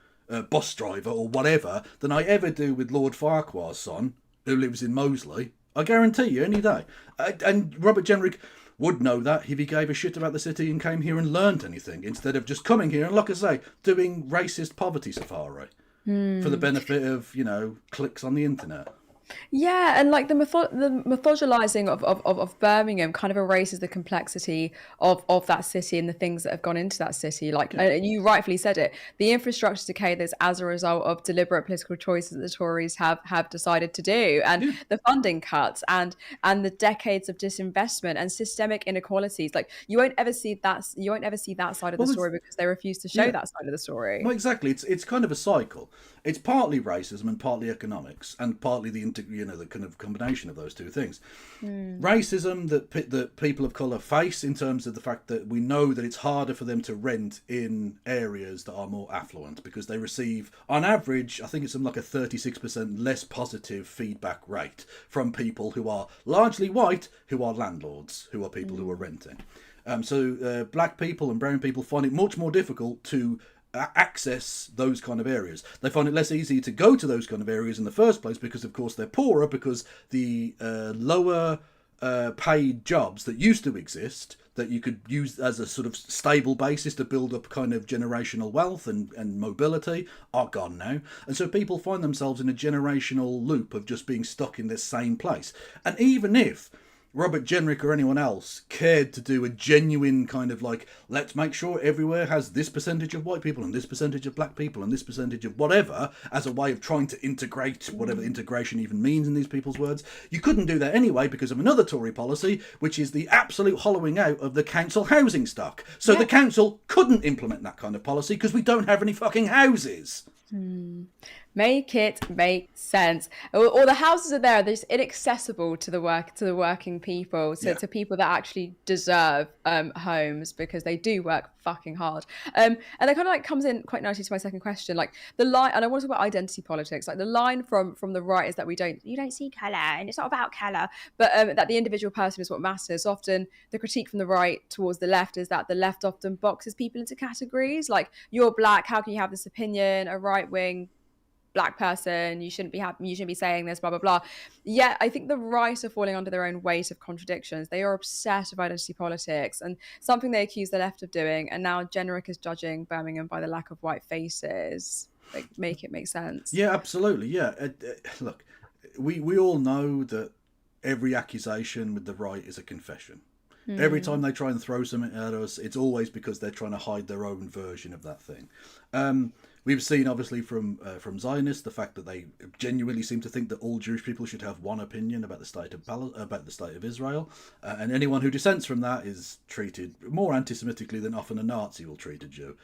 Speaker 1: bus driver or whatever than I ever do with Lord Farquhar's son, who lives in Moseley. I guarantee you, any day. And Robert Jenrick would know that if he gave a shit about the city and came here and learnt anything, instead of just coming here and, like I say, doing racist poverty safari for the benefit of, you know, clicks on the internet.
Speaker 4: Yeah, and like the mythologizing of Birmingham kind of erases the complexity of that city and the things that have gone into that city. Like you rightfully said it, the infrastructure decay that's as a result of deliberate political choices that the Tories have decided to do, and the funding cuts and the decades of disinvestment and systemic inequalities. Like you won't ever see that side of the story because they refuse to show that side of the story.
Speaker 1: Well, exactly. It's kind of a cycle. It's partly racism and partly economics and partly the kind of combination of those two things. Racism that people of colour face in terms of the fact that we know that it's harder for them to rent in areas that are more affluent because they receive, on average, I think it's something like a 36% less positive feedback rate from people who are largely white, who are landlords, who are people who are renting. So black people and brown people find it much more difficult to access those kind of areas. They find it less easy to go to those kind of areas in the first place because, of course, they're poorer, because the lower paid jobs that used to exist that you could use as a sort of stable basis to build up kind of generational wealth and mobility are gone now. And so people find themselves in a generational loop of just being stuck in this same place. And even if Robert Jenrick or anyone else cared to do a genuine kind of like, let's make sure everywhere has this percentage of white people and this percentage of black people and this percentage of whatever, as a way of trying to integrate whatever integration even means in these people's words, you couldn't do that anyway because of another Tory policy, which is the absolute hollowing out of the council housing stock. So the council couldn't implement that kind of policy because we don't have any fucking houses.
Speaker 4: Make it make sense. Or the houses are there, they're just inaccessible to the working people, to people that actually deserve homes because they do work fucking hard. And that kind of like comes in quite nicely to my second question. Like the line, and I want to talk about identity politics. Like the line from the right is that you don't see colour, and it's not about colour, but that the individual person is what matters. Often the critique from the right towards the left is that the left often boxes people into categories. Like you're black, how can you have this opinion? A right wing black person, you shouldn't be saying this, blah blah blah. Yet I think the right are falling under their own weight of contradictions. They are obsessed with identity politics, and something they accuse the left of doing, and now Jenrick is judging Birmingham by the lack of white faces. Like, make it make sense.
Speaker 1: Yeah, absolutely. Yeah, look, we all know that every accusation with the right is a confession. Every time they try and throw something at us, it's always because they're trying to hide their own version of that thing. We've seen, obviously, from Zionists, the fact that they genuinely seem to think that all Jewish people should have one opinion about the state of Israel, and anyone who dissents from that is treated more anti-Semitically than often a Nazi will treat a Jew.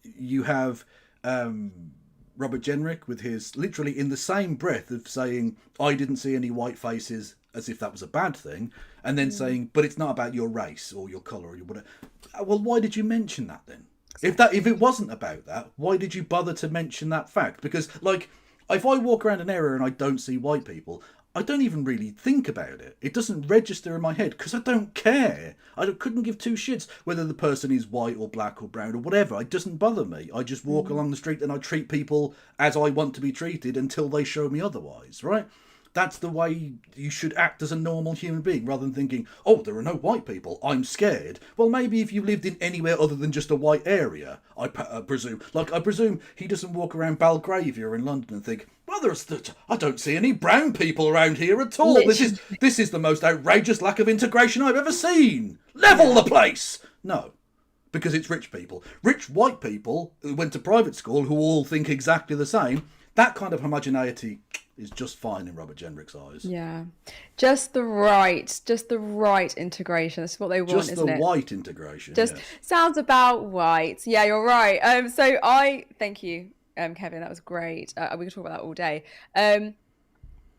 Speaker 1: You have Robert Jenrick with his, literally in the same breath of saying, I didn't see any white faces, as if that was a bad thing, and then saying, but it's not about your race or your colour or your whatever. Well, why did you mention that then? If it wasn't about that, why did you bother to mention that fact? Because, like, if I walk around an area and I don't see white people, I don't even really think about it. It doesn't register in my head because I don't care. Couldn't give two shits whether the person is white or black or brown or whatever. It doesn't bother me. I just walk along the street and I treat people as I want to be treated until they show me otherwise, right? That's the way you should act as a normal human being, rather than thinking, oh, there are no white people, I'm scared. Well, maybe if you lived in anywhere other than just a white area, I presume. Like, I presume he doesn't walk around Belgravia in London and think, well, I don't see any brown people around here at all. This is the most outrageous lack of integration I've ever seen. Level the place! No. Because it's rich people. Rich white people who went to private school who all think exactly the same. That kind of homogeneity is just fine in Robert Jenrick's eyes.
Speaker 4: Yeah, just the right integration. That's what they want,
Speaker 1: just
Speaker 4: isn't it?
Speaker 1: Just the white integration.
Speaker 4: Just
Speaker 1: yes.
Speaker 4: Sounds about white. Yeah, you're right. So thank you, Kevin. That was great. We can talk about that all day.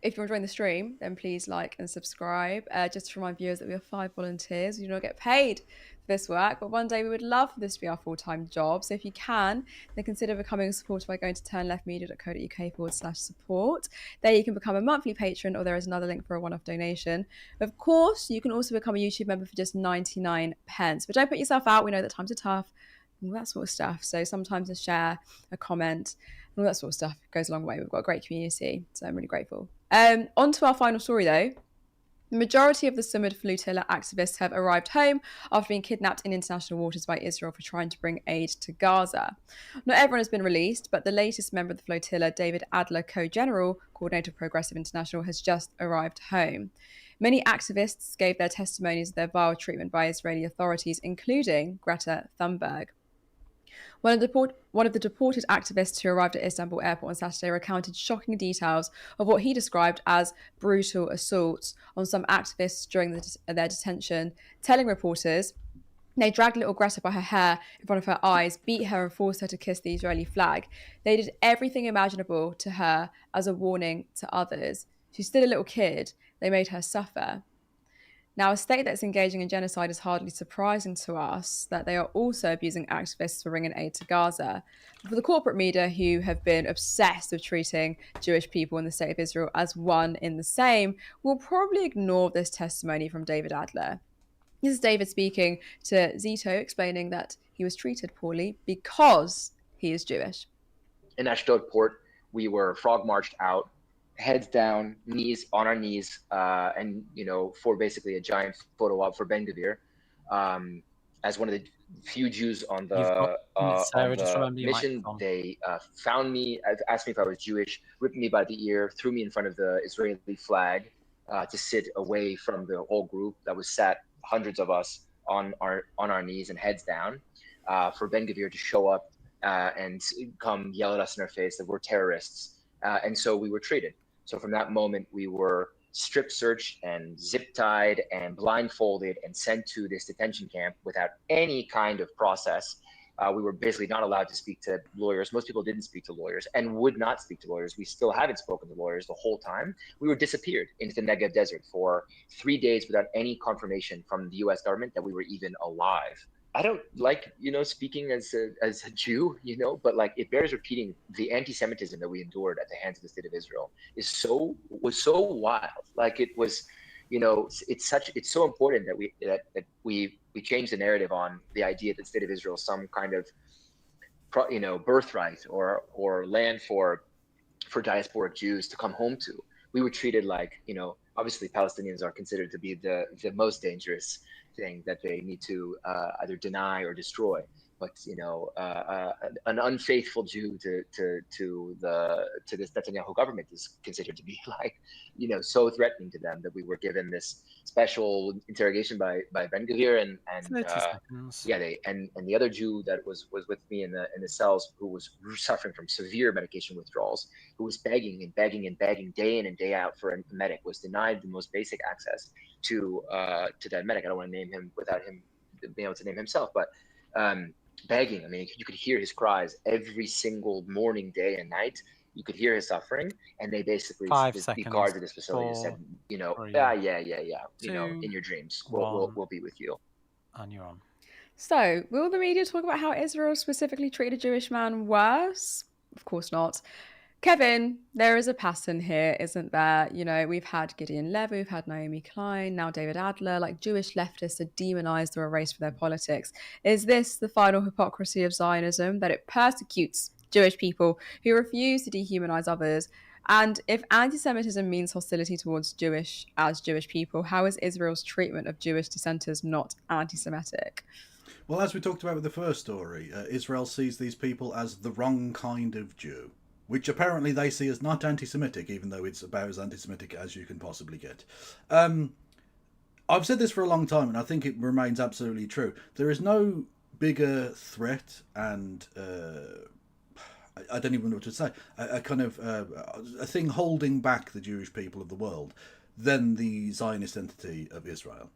Speaker 4: If you're enjoying the stream, then please like and subscribe. Just to remind viewers that we have 5 volunteers. We do not get paid for this work, but one day we would love for this to be our full-time job. So if you can, then consider becoming a supporter by going to turnleftmedia.co.uk/support. There you can become a monthly patron, or there is another link for a one-off donation. Of course, you can also become a YouTube member for just 99 pence. But don't put yourself out. We know that times are tough, all that sort of stuff. So sometimes a share, a comment, all that sort of stuff goes a long way. We've got a great community, so I'm really grateful. On to our final story, though. The majority of the Sumud flotilla activists have arrived home after being kidnapped in international waters by Israel for trying to bring aid to Gaza. Not everyone has been released, but the latest member of the flotilla, David Adler, co-general, coordinator of Progressive International, has just arrived home. Many activists gave their testimonies of their vile treatment by Israeli authorities, including Greta Thunberg. One of the deported activists who arrived at Istanbul airport on Saturday recounted shocking details of what he described as brutal assaults on some activists during their detention, telling reporters they dragged little Greta by her hair in front of her eyes, beat her and forced her to kiss the Israeli flag. They did everything imaginable to her as a warning to others. She's still a little kid. They made her suffer. Now, a state that's engaging in genocide is hardly surprising to us that they are also abusing activists for bringing aid to Gaza. For the corporate media, who have been obsessed with treating Jewish people in the state of Israel as one in the same, will probably ignore this testimony from David Adler. This is David speaking to Zito, explaining that he was treated poorly because he is Jewish.
Speaker 10: In Ashdod port, we were frog marched out, heads down, knees on our knees, and for basically a giant photo op for Ben Gvir, as one of the few Jews on the mission. They found me, asked me if I was Jewish, ripped me by the ear, threw me in front of the Israeli flag to sit away from the whole group that was sat, hundreds of us, on our knees and heads down, for Ben Gvir to show up and come yell at us in our face that we're terrorists. And so we were treated. So from that moment, we were strip searched and zip tied and blindfolded and sent to this detention camp without any kind of process. We were basically not allowed to speak to lawyers. Most people didn't speak to lawyers and would not speak to lawyers. We still haven't spoken to lawyers the whole time. We were disappeared into the Negev desert for 3 days without any confirmation from the US government that we were even alive. I don't like, speaking as a Jew, but like it bears repeating, the anti-Semitism that we endured at the hands of the state of Israel was so wild. Like it was, it's so important that we change the narrative on the idea that the state of Israel is some kind of, birthright or land for diasporic Jews to come home to. We were treated like, obviously Palestinians are considered to be the most dangerous thing that they need to either deny or destroy. But an unfaithful Jew to this Netanyahu government is considered to be like, so threatening to them that we were given this special interrogation by Ben Gvir and the other Jew that was with me in the cells, who was suffering from severe medication withdrawals, who was begging and begging and begging day in and day out for a medic, was denied the most basic access to that medic. I don't want to name him without him being able to name himself, but begging. I mean, you could hear his cries every single morning, day and night. You could hear his suffering, and they basically, the guards at this facility said, in your dreams, we'll be with you.
Speaker 3: And you're on.
Speaker 4: So, will the media talk about how Israel specifically treated a Jewish man worse? Of course not. Kevin, there is a pattern here, isn't there? You know, we've had Gideon Levy, we've had Naomi Klein, now David Adler. Like, Jewish leftists are demonized or erased for their politics. Is this the final hypocrisy of Zionism, that it persecutes Jewish people who refuse to dehumanize others? And if anti-Semitism means hostility towards Jewish people, how is Israel's treatment of Jewish dissenters not anti-Semitic?
Speaker 1: Well, as we talked about with the first story, Israel sees these people as the wrong kind of Jew, which apparently they see as not anti-Semitic, even though it's about as anti-Semitic as you can possibly get. I've said this for a long time, and I think it remains absolutely true. There is no bigger threat, and I don't even know what to say, a kind of a thing holding back the Jewish people of the world than the Zionist entity of Israel.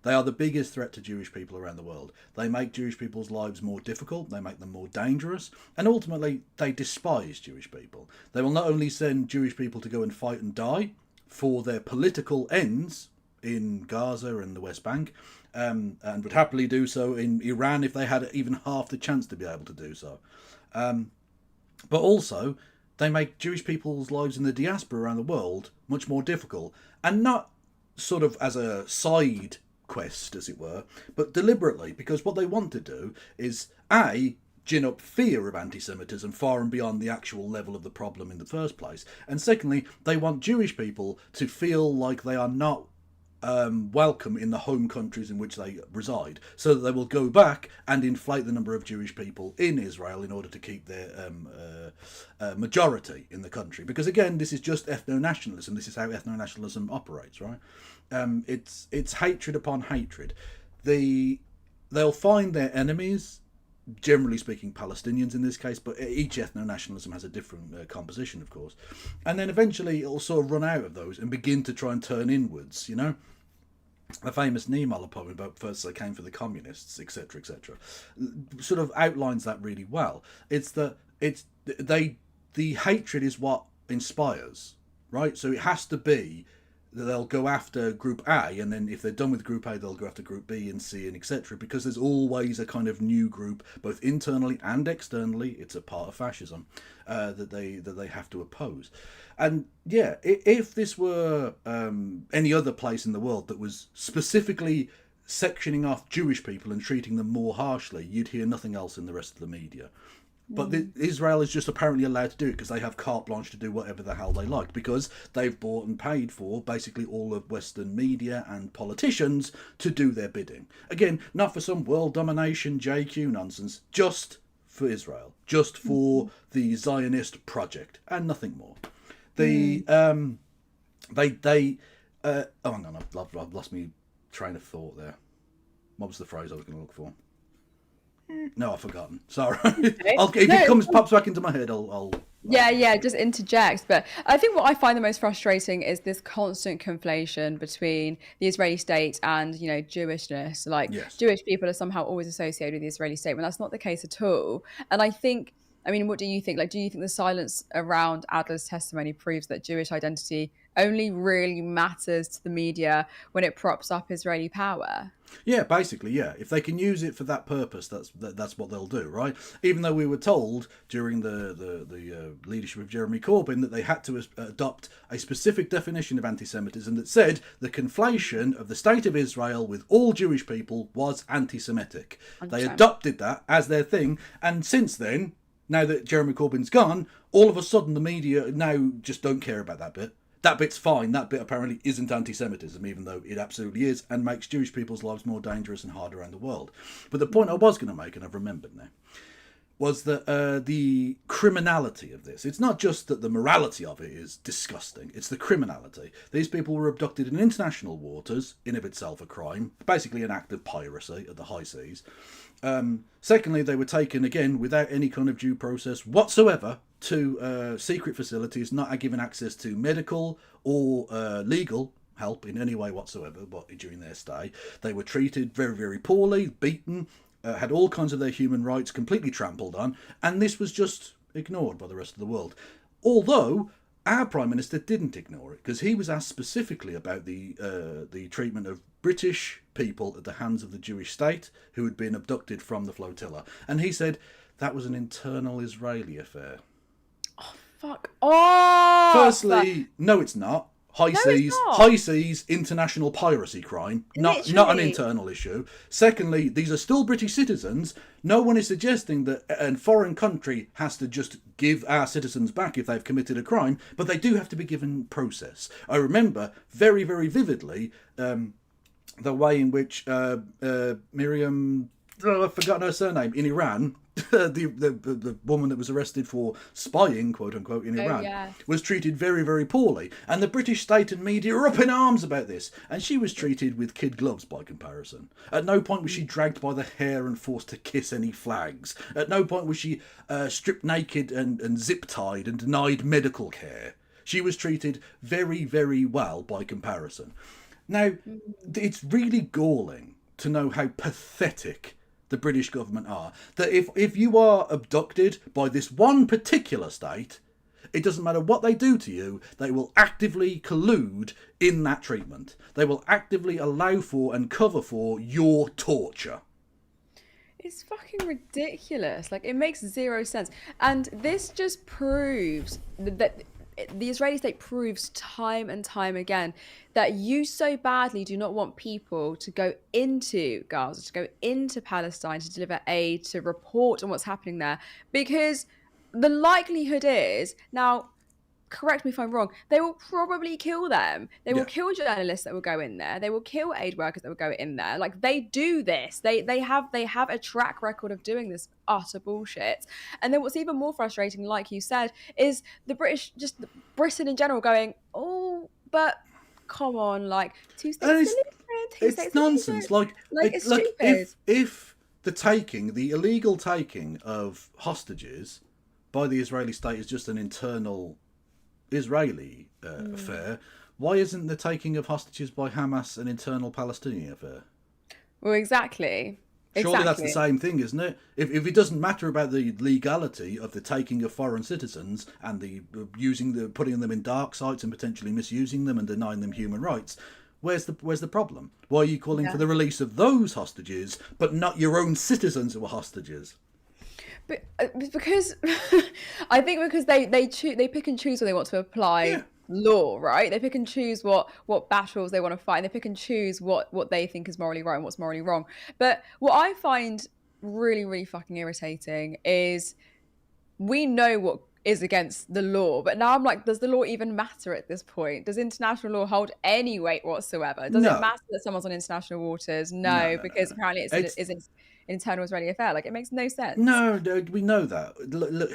Speaker 1: They are the biggest threat to Jewish people around the world. They make Jewish people's lives more difficult, they make them more dangerous, and ultimately they despise Jewish people. They will not only send Jewish people to go and fight and die for their political ends in Gaza and the West Bank, and would happily do so in Iran if they had even half the chance to be able to do so. But also, they make Jewish people's lives in the diaspora around the world much more difficult, and not sort of as a side quest, as it were, but deliberately, because what they want to do is gin up fear of anti-Semitism far and beyond the actual level of the problem in the first place, and secondly, they want Jewish people to feel like they are not welcome in the home countries in which they reside, so that they will go back and inflate the number of Jewish people in Israel in order to keep their majority in the country. Because again, this is just ethno-nationalism. This is how ethno-nationalism operates, right? It's hatred upon hatred. They'll find their enemies, generally speaking Palestinians in this case, but each ethno-nationalism has a different composition, of course. And then eventually it'll sort of run out of those and begin to try and turn inwards, you know? The famous Niemoller poem about first they came for the communists, etc., etc., sort of outlines that really well. The hatred is what inspires, right? So it has to be that they'll go after Group A, and then if they're done with Group A, they'll go after Group B and C and etc. Because there's always a kind of new group, both internally and externally. It's a part of fascism that they have to oppose. And yeah, if this were any other place in the world that was specifically sectioning off Jewish people and treating them more harshly, you'd hear nothing else in the rest of the media. But Israel is just apparently allowed to do it because they have carte blanche to do whatever the hell they like, because they've bought and paid for basically all of Western media and politicians to do their bidding. Again, not for some world domination JQ nonsense, just for Israel, just for the Zionist project and nothing more. Hang on, I've lost my train of thought there. What was the phrase I was going to look for? No, I've forgotten. Sorry. Pops back into my head, I'll
Speaker 4: just interject. But I think what I find the most frustrating is this constant conflation between the Israeli state and, you know, Jewishness. Like, yes. Jewish people are somehow always associated with the Israeli state, when that's not the case at all. And I think, I mean, what do you think? Like, do you think the silence around Adler's testimony proves that Jewish identity only really matters to the media when it props up Israeli power?
Speaker 1: Yeah, basically, yeah. If they can use it for that purpose, that's what they'll do, right? Even though we were told during the leadership of Jeremy Corbyn that they had to adopt a specific definition of anti-Semitism that said the conflation of the state of Israel with all Jewish people was anti-Semitic. 100%. They adopted that as their thing, and since then, now that Jeremy Corbyn's gone, all of a sudden the media now just don't care about that bit. That bit's fine. That bit apparently isn't anti-Semitism, even though it absolutely is, and makes Jewish people's lives more dangerous and harder around the world. But the point I was going to make, and I've remembered now, was that the criminality of this. It's not just that the morality of it is disgusting. It's the criminality. These people were abducted in international waters, in of itself a crime, basically an act of piracy at the high seas. Secondly, they were taken, again, without any kind of due process whatsoever, to secret facilities, not given access to medical or legal help in any way whatsoever during their stay. They were treated very, very poorly, beaten, had all kinds of their human rights completely trampled on, and this was just ignored by the rest of the world. Although our Prime Minister didn't ignore it, because he was asked specifically about the treatment of British people at the hands of the Jewish state who had been abducted from the flotilla. And he said that was an internal Israeli affair.
Speaker 4: Fuck off!
Speaker 1: Firstly, no, it's not. High seas, international piracy crime, not an internal issue. Secondly, these are still British citizens. No one is suggesting that a foreign country has to just give our citizens back if they've committed a crime, but they do have to be given process. I remember very, very vividly the way in which Miriam, I've forgotten her surname, in Iran, the woman that was arrested for spying, quote unquote, in Iran, was treated very, very poorly. And the British state and media are up in arms about this. And she was treated with kid gloves by comparison. At no point was she dragged by the hair and forced to kiss any flags. At no point was she stripped naked and zip-tied and denied medical care. She was treated very, very well by comparison. Now, it's really galling to know how pathetic the British government are. That if you are abducted by this one particular state, it doesn't matter what they do to you, they will actively collude in that treatment. They will actively allow for and cover for your torture.
Speaker 4: It's fucking ridiculous. Like, it makes zero sense. And this just proves that the Israeli state proves time and time again that you so badly do not want people to go into Gaza, to go into Palestine, to deliver aid, to report on what's happening there. Because the likelihood is, now, correct me if I'm wrong, they will probably kill them. They will kill journalists that will go in there. They will kill aid workers that will go in there. Like, they do this. They have a track record of doing this utter bullshit. And then what's even more frustrating, like you said, is the British, just Britain in general, going, oh, but come on, like, two states
Speaker 1: it's nonsense. Like
Speaker 4: it's stupid.
Speaker 1: If the illegal taking of hostages by the Israeli state is just an internal Israeli affair, why isn't the taking of hostages by Hamas an internal Palestinian affair?
Speaker 4: Well, exactly.
Speaker 1: Surely that's the same thing, isn't it? If it doesn't matter about the legality of the taking of foreign citizens and the putting them in dark sites and potentially misusing them and denying them human rights, where's the problem? Why are you calling for the release of those hostages but not your own citizens who are hostages?
Speaker 4: But because I think because they pick and choose when they want to apply law, right? They pick and choose what battles they want to fight, and they pick and choose what they think is morally right and what's morally wrong. But what I find really, really fucking irritating is we know what is against the law, but now I'm like, does the law even matter at this point? Does international law hold any weight whatsoever? Does it matter that someone's on international waters? No, because apparently it's an internal Israeli affair. Like, it makes no sense.
Speaker 1: No, we know that. Look,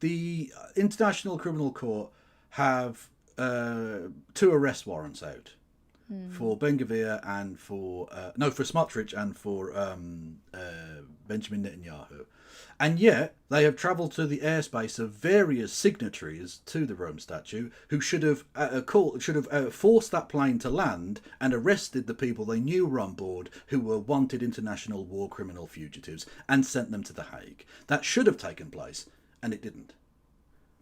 Speaker 1: the International Criminal Court have 2 arrest warrants out for Ben Gvir and for Smotrich and for Benjamin Netanyahu, and yet they have travelled to the airspace of various signatories to the Rome Statute who should have forced that plane to land and arrested the people they knew were on board who were wanted international war criminal fugitives and sent them to The Hague. That should have taken place, and it didn't.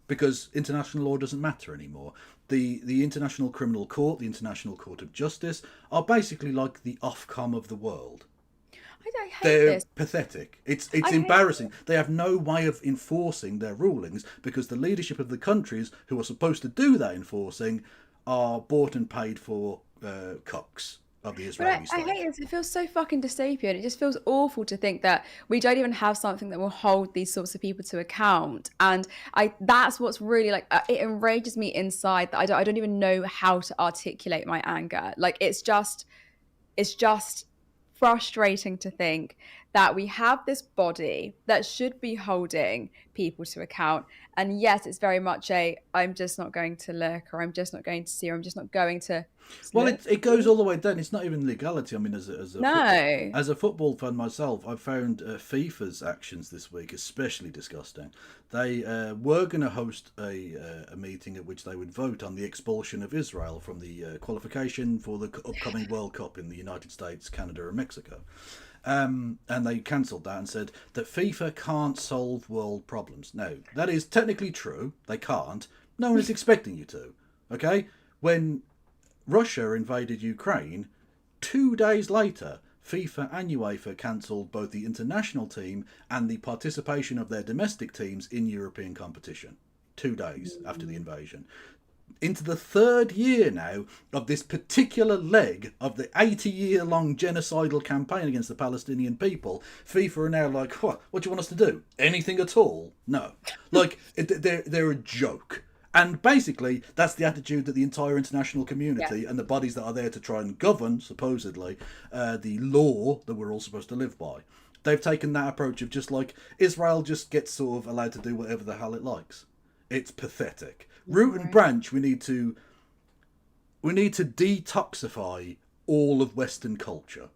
Speaker 1: Because international law doesn't matter anymore. The International Criminal Court, the International Court of Justice, are basically like the Ofcom of the world.
Speaker 4: I hate
Speaker 1: They're
Speaker 4: this.
Speaker 1: pathetic. It's embarrassing. They have no way of enforcing their rulings because the leadership of the countries who are supposed to do that enforcing are bought and paid for cocks of the Israeli state.
Speaker 4: I hate this. It feels so fucking dystopian. It just feels awful to think that we don't even have something that will hold these sorts of people to account. And that's what's really like, it enrages me inside that I don't even know how to articulate my anger. Like, it's just frustrating to think that we have this body that should be holding people to account, and yet it's very much I'm just not going to look, or I'm just not going to see, or I'm just not going to
Speaker 1: well, it goes all the way down. It's not even legality. I mean, as a football fan myself, I found FIFA's actions this week especially disgusting. They were going to host a meeting at which they would vote on the expulsion of Israel from the qualification for the upcoming World Cup in the United States, Canada and Mexico. And they cancelled that and said that FIFA can't solve world problems. Now, that is technically true. They can't. No one is expecting you to. Okay? When Russia invaded Ukraine, 2 days later, FIFA and UEFA cancelled both the international team and the participation of their domestic teams in European competition. 2 days after the invasion. Into the 3rd year now of this particular leg of the 80-year-long genocidal campaign against the Palestinian people, FIFA are now like, what do you want us to do? Anything at all? No. Like, they're a joke. And basically, that's the attitude that the entire international community and the bodies that are there to try and govern, supposedly, the law that we're all supposed to live by. They've taken that approach of just like, Israel just gets sort of allowed to do whatever the hell it likes. It's pathetic. Root and branch, we need to detoxify all of Western culture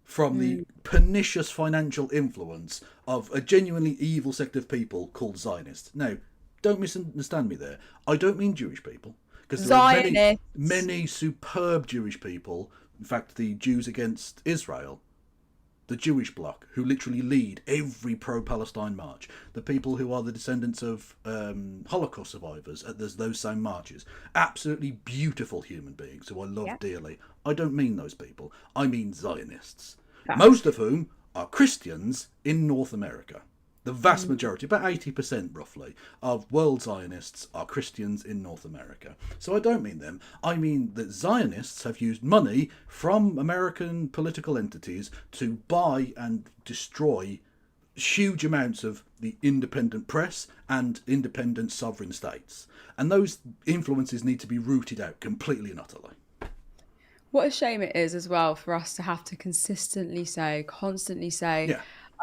Speaker 1: from the pernicious financial influence of a genuinely evil sect of people called Zionists. Now, don't misunderstand me there. I don't mean Jewish people, because there are many superb Jewish people. In fact, the Jews Against Israel, the Jewish bloc, who literally lead every pro-Palestine march, the people who are the descendants of Holocaust survivors at those same marches, absolutely beautiful human beings who I love dearly. I don't mean those people. I mean Zionists, most of whom are Christians in North America. The vast majority, about 80% roughly, of world Zionists are Christians in North America. So I don't mean them. I mean that Zionists have used money from American political entities to buy and destroy huge amounts of the independent press and independent sovereign states. And those influences need to be rooted out completely and utterly.
Speaker 4: What a shame it is as well for us to have to constantly say,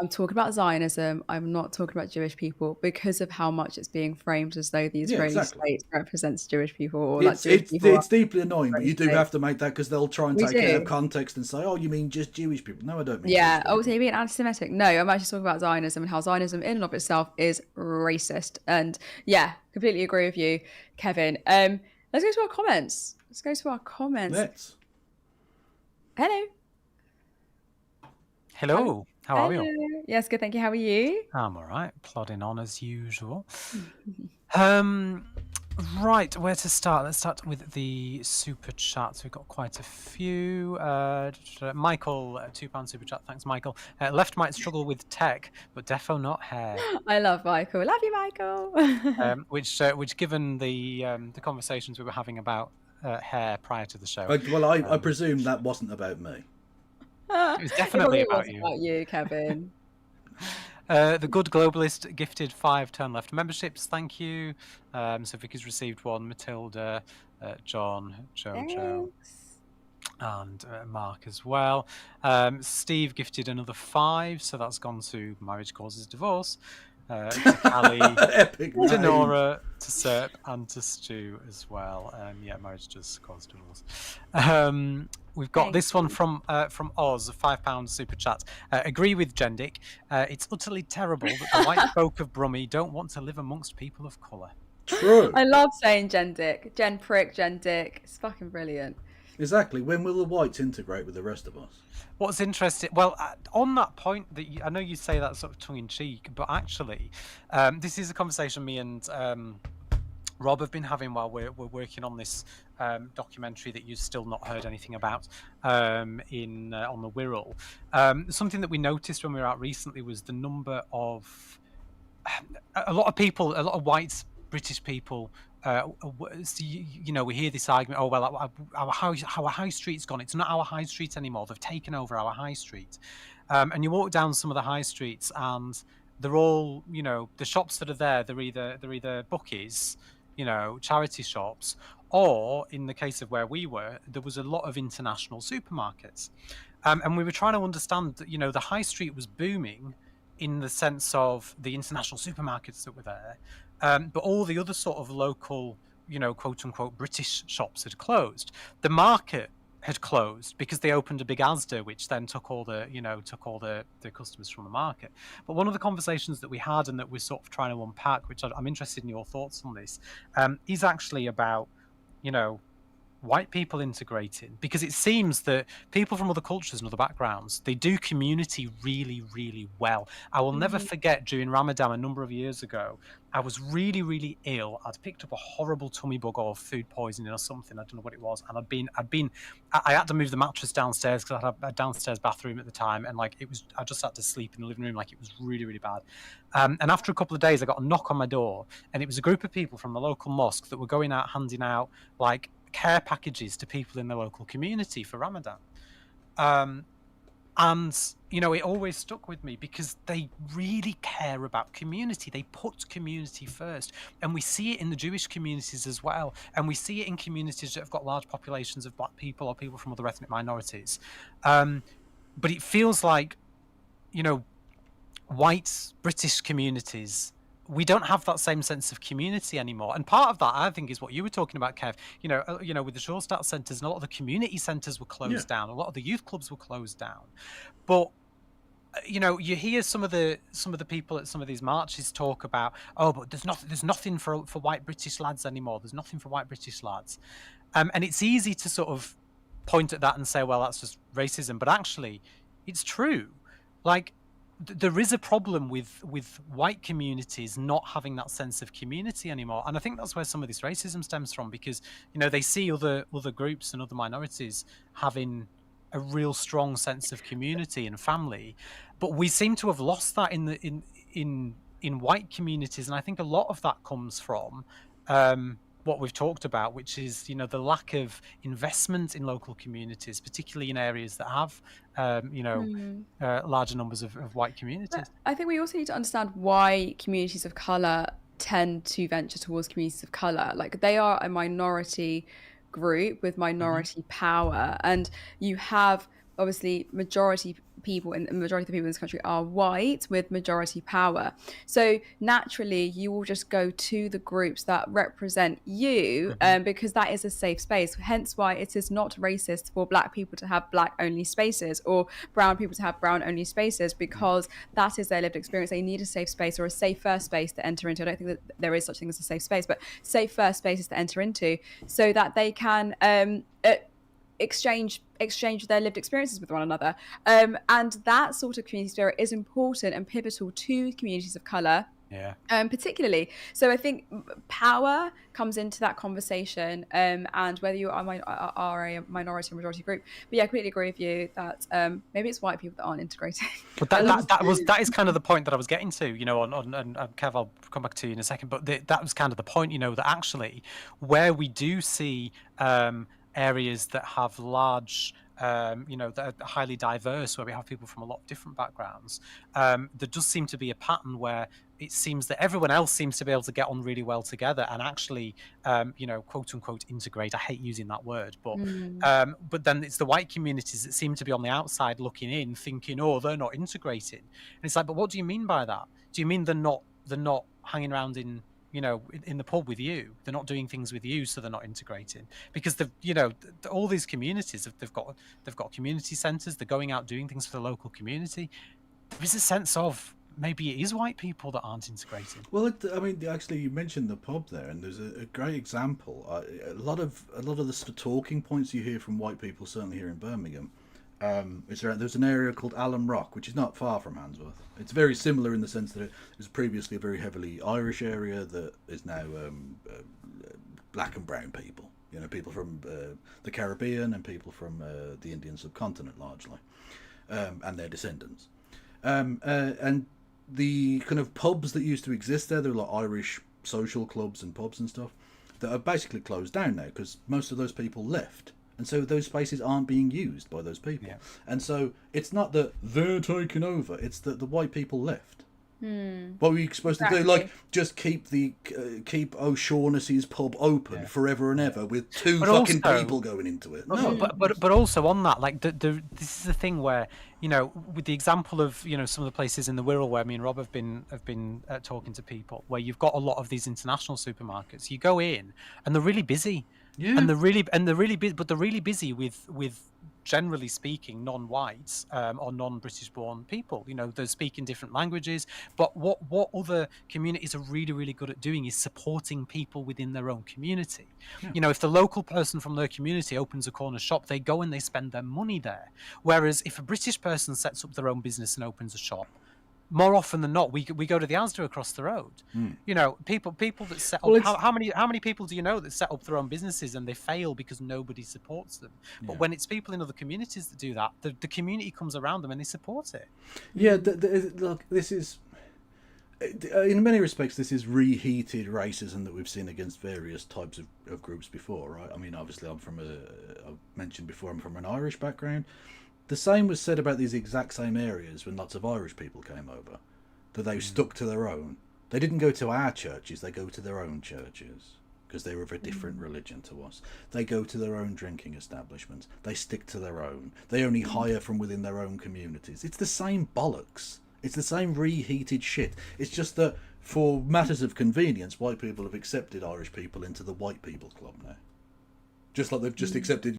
Speaker 4: I'm talking about Zionism, I'm not talking about Jewish people, because of how much it's being framed as though the Israeli state represents Jewish people. Or
Speaker 1: it's deeply annoying, but you do have to make that, because they'll try and take it out of context and say, oh, you mean just Jewish people. No, I don't mean Jewish people.
Speaker 4: So you mean anti-Semitic? No, I'm actually talking about Zionism and how Zionism in and of itself is racist. And completely agree with you, Kevin. Let's go to our comments.
Speaker 1: Let's.
Speaker 3: Hello. How are you?
Speaker 4: Yes, good, thank you. How are you?
Speaker 3: I'm all right. Plodding on as usual. Right, where to start? Let's start with the super chats. We've got quite a few. Michael, £2 super chat. Thanks, Michael. Left might struggle with tech, but defo not hair.
Speaker 4: I love Michael. Love you, Michael.
Speaker 3: Which, given the conversations we were having about hair prior to the show.
Speaker 1: Well, I presume that wasn't about me.
Speaker 3: It was definitely about
Speaker 4: you, Kevin.
Speaker 3: The Good Globalist gifted 5 turn left memberships. Thank you. So Vicky's received 1. Matilda, John, Jojo, and Mark as well. Steve gifted another 5, so that's gone to Marriage Causes Divorce. To Callie, to Nora, to Serp, and to Stu as well. Marriage does cause divorce. We've got this one from Oz, a £5 super chat. Agree with Jendik. It's utterly terrible that the white folk of Brummie don't want to live amongst people of colour.
Speaker 1: True.
Speaker 4: I love saying Jendik. Jen Prick, Jendik. It's fucking brilliant.
Speaker 1: Exactly. When will the whites integrate with the rest of us?
Speaker 3: What's interesting, well, on that point, I know you say that sort of tongue-in-cheek, but actually, this is a conversation me and Rob have been having while we're working on this documentary that you've still not heard anything about on the Wirral. Something that we noticed when we were out recently was the number of a lot of white British people. We hear this argument, oh, well, our high street's gone. It's not our high street anymore. They've taken over our high street. And you walk down some of the high streets and they're all, the shops that are there, they're either bookies, charity shops, or in the case of where we were, there was a lot of international supermarkets. And we were trying to understand that, the high street was booming in the sense of the international supermarkets that were there. But all the other sort of local, quote unquote, British shops had closed. The market had closed because they opened a big Asda, which then took all the customers from the market. But one of the conversations that we had and that we're sort of trying to unpack, which I'm interested in your thoughts on this, is actually about, white people integrating, because it seems that people from other cultures and other backgrounds, they do community really, really well. I will never forget during Ramadan a number of years ago, I was really, really ill. I'd picked up a horrible tummy bug or food poisoning or something. I don't know what it was. And I had to move the mattress downstairs because I had a downstairs bathroom at the time. And like, I just had to sleep in the living room. Like, it was really, really bad. And after a couple of days, I got a knock on my door, and it was a group of people from the local mosque that were going out handing out like care packages to people in the local community for Ramadan. And, you know, it always stuck with me because they really care about community. They put community first. And we see it in the Jewish communities as well. And we see it in communities that have got large populations of black people or people from other ethnic minorities. But it feels like, you know, white British communities, we don't have that same sense of community anymore. And part of that, I think, is what you were talking about, Kev. You know, with the Shorestadt centres, and a lot of the community centres were closed down. A lot of the youth clubs were closed down. But you know, you hear some of the people at some of these marches talk about, oh, but there's nothing for white British lads anymore. There's nothing for white British lads, and it's easy to sort of point at that and say, well, that's just racism. But actually, it's true. Like, there is a problem with white communities not having that sense of community anymore, and I think that's where some of this racism stems from, because, you know, they see other groups and other minorities having a real strong sense of community and family, but we seem to have lost that in white communities, and I think a lot of that comes from what we've talked about, which is, you know, the lack of investment in local communities, particularly in areas that have, larger numbers of white communities.
Speaker 4: I think we also need to understand why communities of colour tend to venture towards communities of colour. Like, they are a minority group with minority power, and you have obviously majority people, and the majority of the people in this country are white with majority power. So naturally, you will just go to the groups that represent you, because that is a safe space. Hence why it is not racist for black people to have black only spaces, or brown people to have brown only spaces, because that is their lived experience. They need a safe space, or a safer space to enter into. I don't think that there is such thing as a safe space, but safer spaces to enter into, so that they can exchange their lived experiences with one another, and that sort of community spirit is important and pivotal to communities of colour, particularly. So I think power comes into that conversation, and whether you are a minority or majority group. But yeah, I completely agree with you that maybe it's white people that aren't integrating.
Speaker 3: But that is kind of the point that I was getting to, you know, on Kev, I'll come back to you in a second, but that was kind of the point, you know, that actually where we do see areas that have large, that are highly diverse, where we have people from a lot of different backgrounds, there does seem to be a pattern where it seems that everyone else seems to be able to get on really well together and actually, quote unquote, integrate. I hate using that word, but then it's the white communities that seem to be on the outside looking in, thinking, oh, they're not integrating. And it's like, but what do you mean by that? Do you mean they're not hanging around in the pub with you? They're not doing things with you, so they're not integrating. Because all these communities, they've got community centres. They're going out doing things for the local community. There is a sense of maybe it is white people that aren't integrating.
Speaker 1: Well, actually, you mentioned the pub there, and there's a great example. A lot of the talking points you hear from white people, certainly here in Birmingham, there's an area called Alum Rock, which is not far from Handsworth. It's very similar in the sense that it was previously a very heavily Irish area that is now black and brown people. You know, people from the Caribbean and people from the Indian subcontinent largely, and their descendants. And the kind of pubs that used to exist there were like Irish social clubs and pubs and stuff that are basically closed down now because most of those people left. And so those spaces aren't being used by those people. Yeah. And so it's not that they're taking over, it's that the white people left. What were you supposed to do? Like, just keep O'Shaughnessy's pub open forever and ever with two fucking people going into it? No.
Speaker 3: But also on that, like, this is the thing where, you know, with the example of, you know, some of the places in the Wirral where me and Rob have been talking to people, where you've got a lot of these international supermarkets. You go in and they're really busy. Yeah. And they're really busy, but they're really busy with generally speaking, non-whites or non-British born people. You know, they're speaking different languages. But what other communities are really, really good at doing is supporting people within their own community.
Speaker 1: Yeah.
Speaker 3: You know, if the local person from their community opens a corner shop, they go and they spend their money there. Whereas if a British person sets up their own business and opens a shop, more often than not, we go to the Asda across the road. You know, people that set up.
Speaker 1: Well,
Speaker 3: how many people do you know that set up their own businesses and they fail because nobody supports them? But when it's people in other communities that do that, the community comes around them and they support it.
Speaker 1: Yeah, look, this is, in many respects, this is reheated racism that we've seen against various types of groups before, right? I mean, obviously, I've mentioned before, I'm from an Irish background. The same was said about these exact same areas when lots of Irish people came over, that they stuck to their own. They didn't go to our churches, they go to their own churches, because they were of a different religion to us. They go to their own drinking establishments, they stick to their own. They only hire from within their own communities. It's the same bollocks. It's the same reheated shit. It's just that for matters of convenience, white people have accepted Irish people into the white people club now. Just like they've just accepted